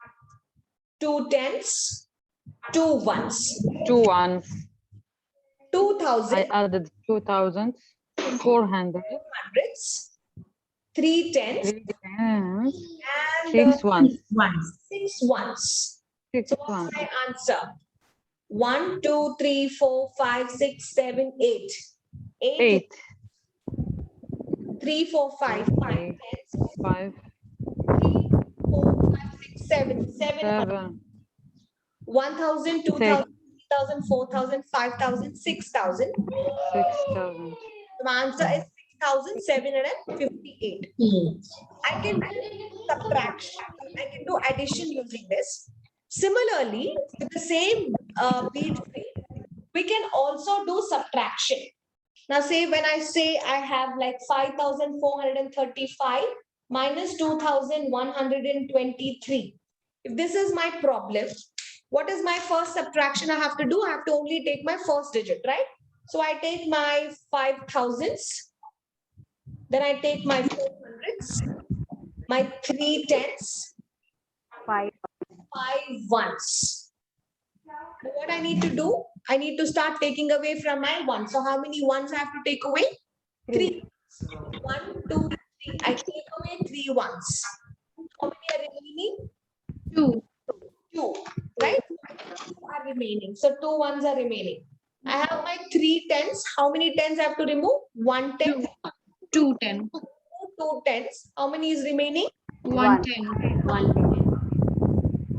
2 tens, 2 ones. 2 1s. 2,000. I added 2,400. 200s, 3 tens, 3 tens. and 6 1s. 6 ones. 6 So what's 1s. my answer? 1, 2, 3, 4, 5, 6, 7, 8. 8. 3, 4, 5, 5 tens. 5. 3, 4, 5, 6, 7. 7. 7. 1,000, 2,000, 3,000, 4,000, 5,000, 6,000. 6,000. The answer is 6,758. I can do subtraction. I can do addition using this. Similarly, with the same bead frame, we can also do subtraction. Now, say when I say I have like 5,435 minus 2,123. If this is my problem, what is my first subtraction I have to do? I have to only take my first digit, right? So I take my 5,000s. Then I take my 400s, my 3 tens, 5 ones. So what I need to do? I need to start taking away from my 1. So how many ones I have to take away? 3. 1, 2, 3. I take away 3 ones. How many are remaining? 2. 2, right? 2 are remaining. So 2 ones are remaining. I have my 3 tens. How many tens I have to remove? 1 10. 2 10. 2 tens. How many is remaining? 1 10.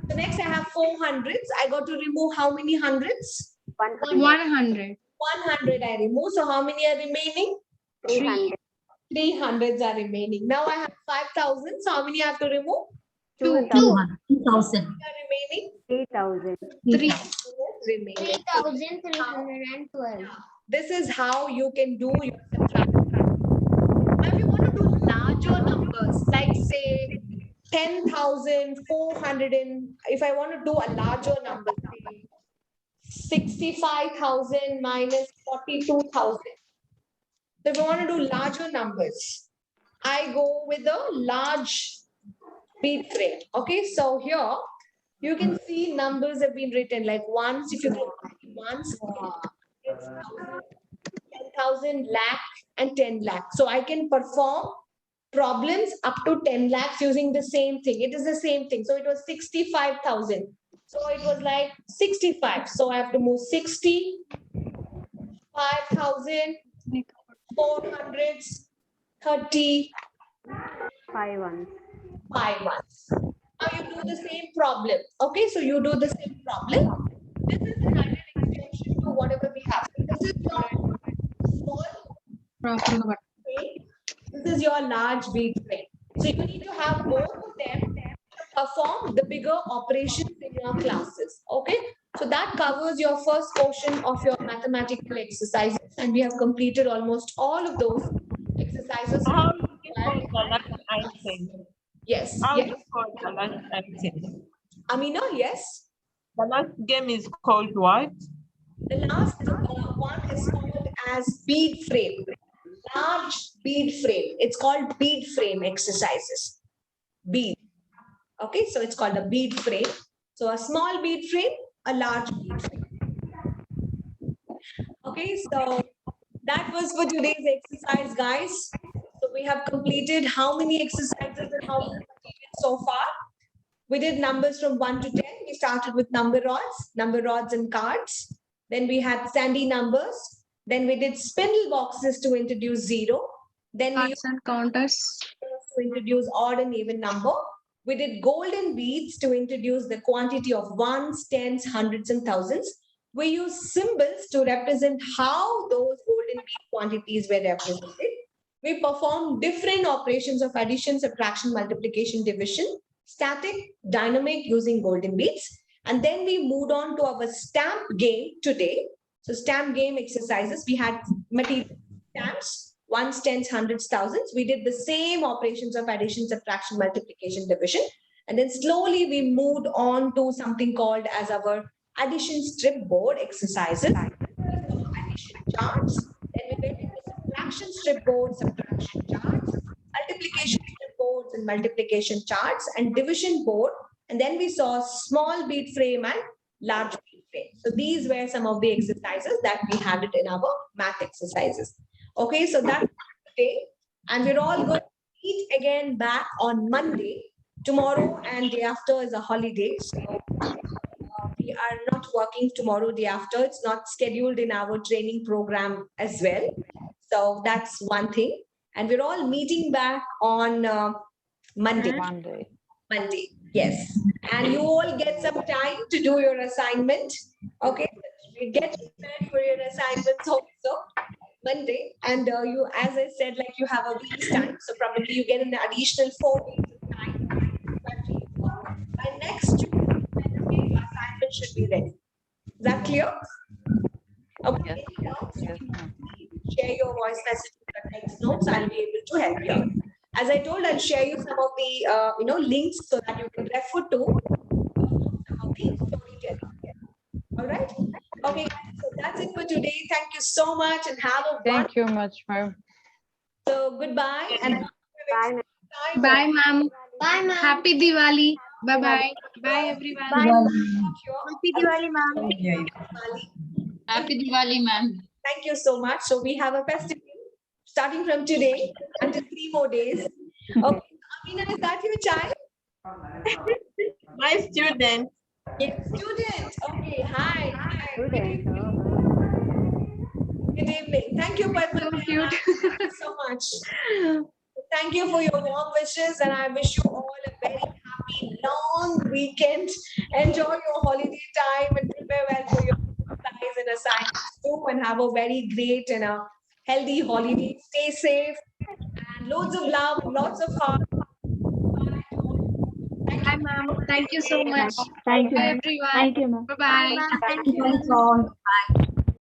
So next I have 400s. I got to remove how many hundreds? 100. 100 I remove. So how many are remaining? 3. 300s are remaining. Now I have 5,000. So how many I have to remove? 2. 2,000. Are remaining? 3. Remaining. 3,312. This is how you can do your subtraction. Now if you want to do larger numbers, like say 10,400 and if I want to do a larger number, say 65,000 minus 42,000. So if I want to do larger numbers, I go with a large bead frame. Okay, so here you can see numbers have been written like once, if you go once, 10,000 lakh and 10 lakh. So I can perform problems up to 10 lakhs using the same thing. It is the same thing. So it was 65,000. So it was like 65. So I have to move 60, 5,000, 400, 30, 5 ones. Now you do the same problem. Okay, so you do the same problem. This is an ideal extension to whatever we have. This is your small frame. This is your large bead frame. So you need to have both of them to perform the bigger operations in your classes. Okay, so that covers your first portion of your mathematical exercises, and we have completed almost all of those exercises. How do you call the last item? Yes. How do Yes. you call the last item? Amina, yes. The last game is called what? The last one is called as bead frame. Large bead frame. It's called bead frame exercises. Bead. Okay, so it's called a bead frame. So a small bead frame, a large bead frame. Okay, so that was for today's exercise, guys. So we have completed how many exercises and how many materials so far? We did numbers from 1 to 10. We started with number rods and cards. Then we had sandy numbers. Then we did spindle boxes to introduce 0. Then we Cards and counters. used to introduce odd and even number. We did golden beads to introduce the quantity of ones, tens, hundreds, and thousands. We use symbols to represent how those golden bead quantities were represented. we performed different operations of addition, subtraction, multiplication, division, static, dynamic using golden beads. And then we moved on to our stamp game today. So stamp game exercises, we had material stamps, ones, tens, hundreds, thousands. We did the same operations of addition, subtraction, multiplication, division. And then slowly we moved on to something called as our addition strip board exercises. Addition charts. Then we went into subtraction strip board, subtraction charts, multiplication strip boards and multiplication charts, and division board. And then we saw small bead frame and large bead frame. So these were some of the exercises that we had it in our math exercises. Okay, so that's today. And we're all going to meet again back on Monday. Tomorrow and day after is a holiday. So we are not working tomorrow, day after. It's not scheduled in our training program as well. So that's one thing. And we're all meeting back on Monday. Monday, yes. And you all get some time to do your assignment. Okay, you get prepared for your assignments also Monday. And you, as I said, like you have a week's time. So probably you get an additional 4 weeks of time. By next June, your assignment should be ready. Is that clear? Okay. Yes. Share your voice messages or text notes. I'll be able to help you. As I told, I'll share you some of the links so that you can refer to some of the storytelling. All right. Okay. So that's it for today. Thank you so much and have a Thank you much, ma'am. So goodbye and Bye. Bye, ma'am. Bye, ma'am. Happy Diwali. Bye bye. Bye, everyone. Happy Diwali, ma'am. Happy Diwali, ma'am. Thank you so much. So we have a festival starting from today until 3 more days. Okay, Amina, is that your child? My student. Yes, student. Okay, hi. Hi. Good evening. Thank you, Padma. So cute. Thank you so much. Thank you for your warm wishes, and I wish you all a very happy long weekend. Enjoy your holiday time and prepare well for your exercise and assignments too, and have a very great and a healthy holiday. Stay safe and loads of love, lots of fun. Bye, ma'am. Thank you so much. Thank you, Bye, ma'am. everyone. Thank you, ma'am. Bye-bye. Thank you all. Bye.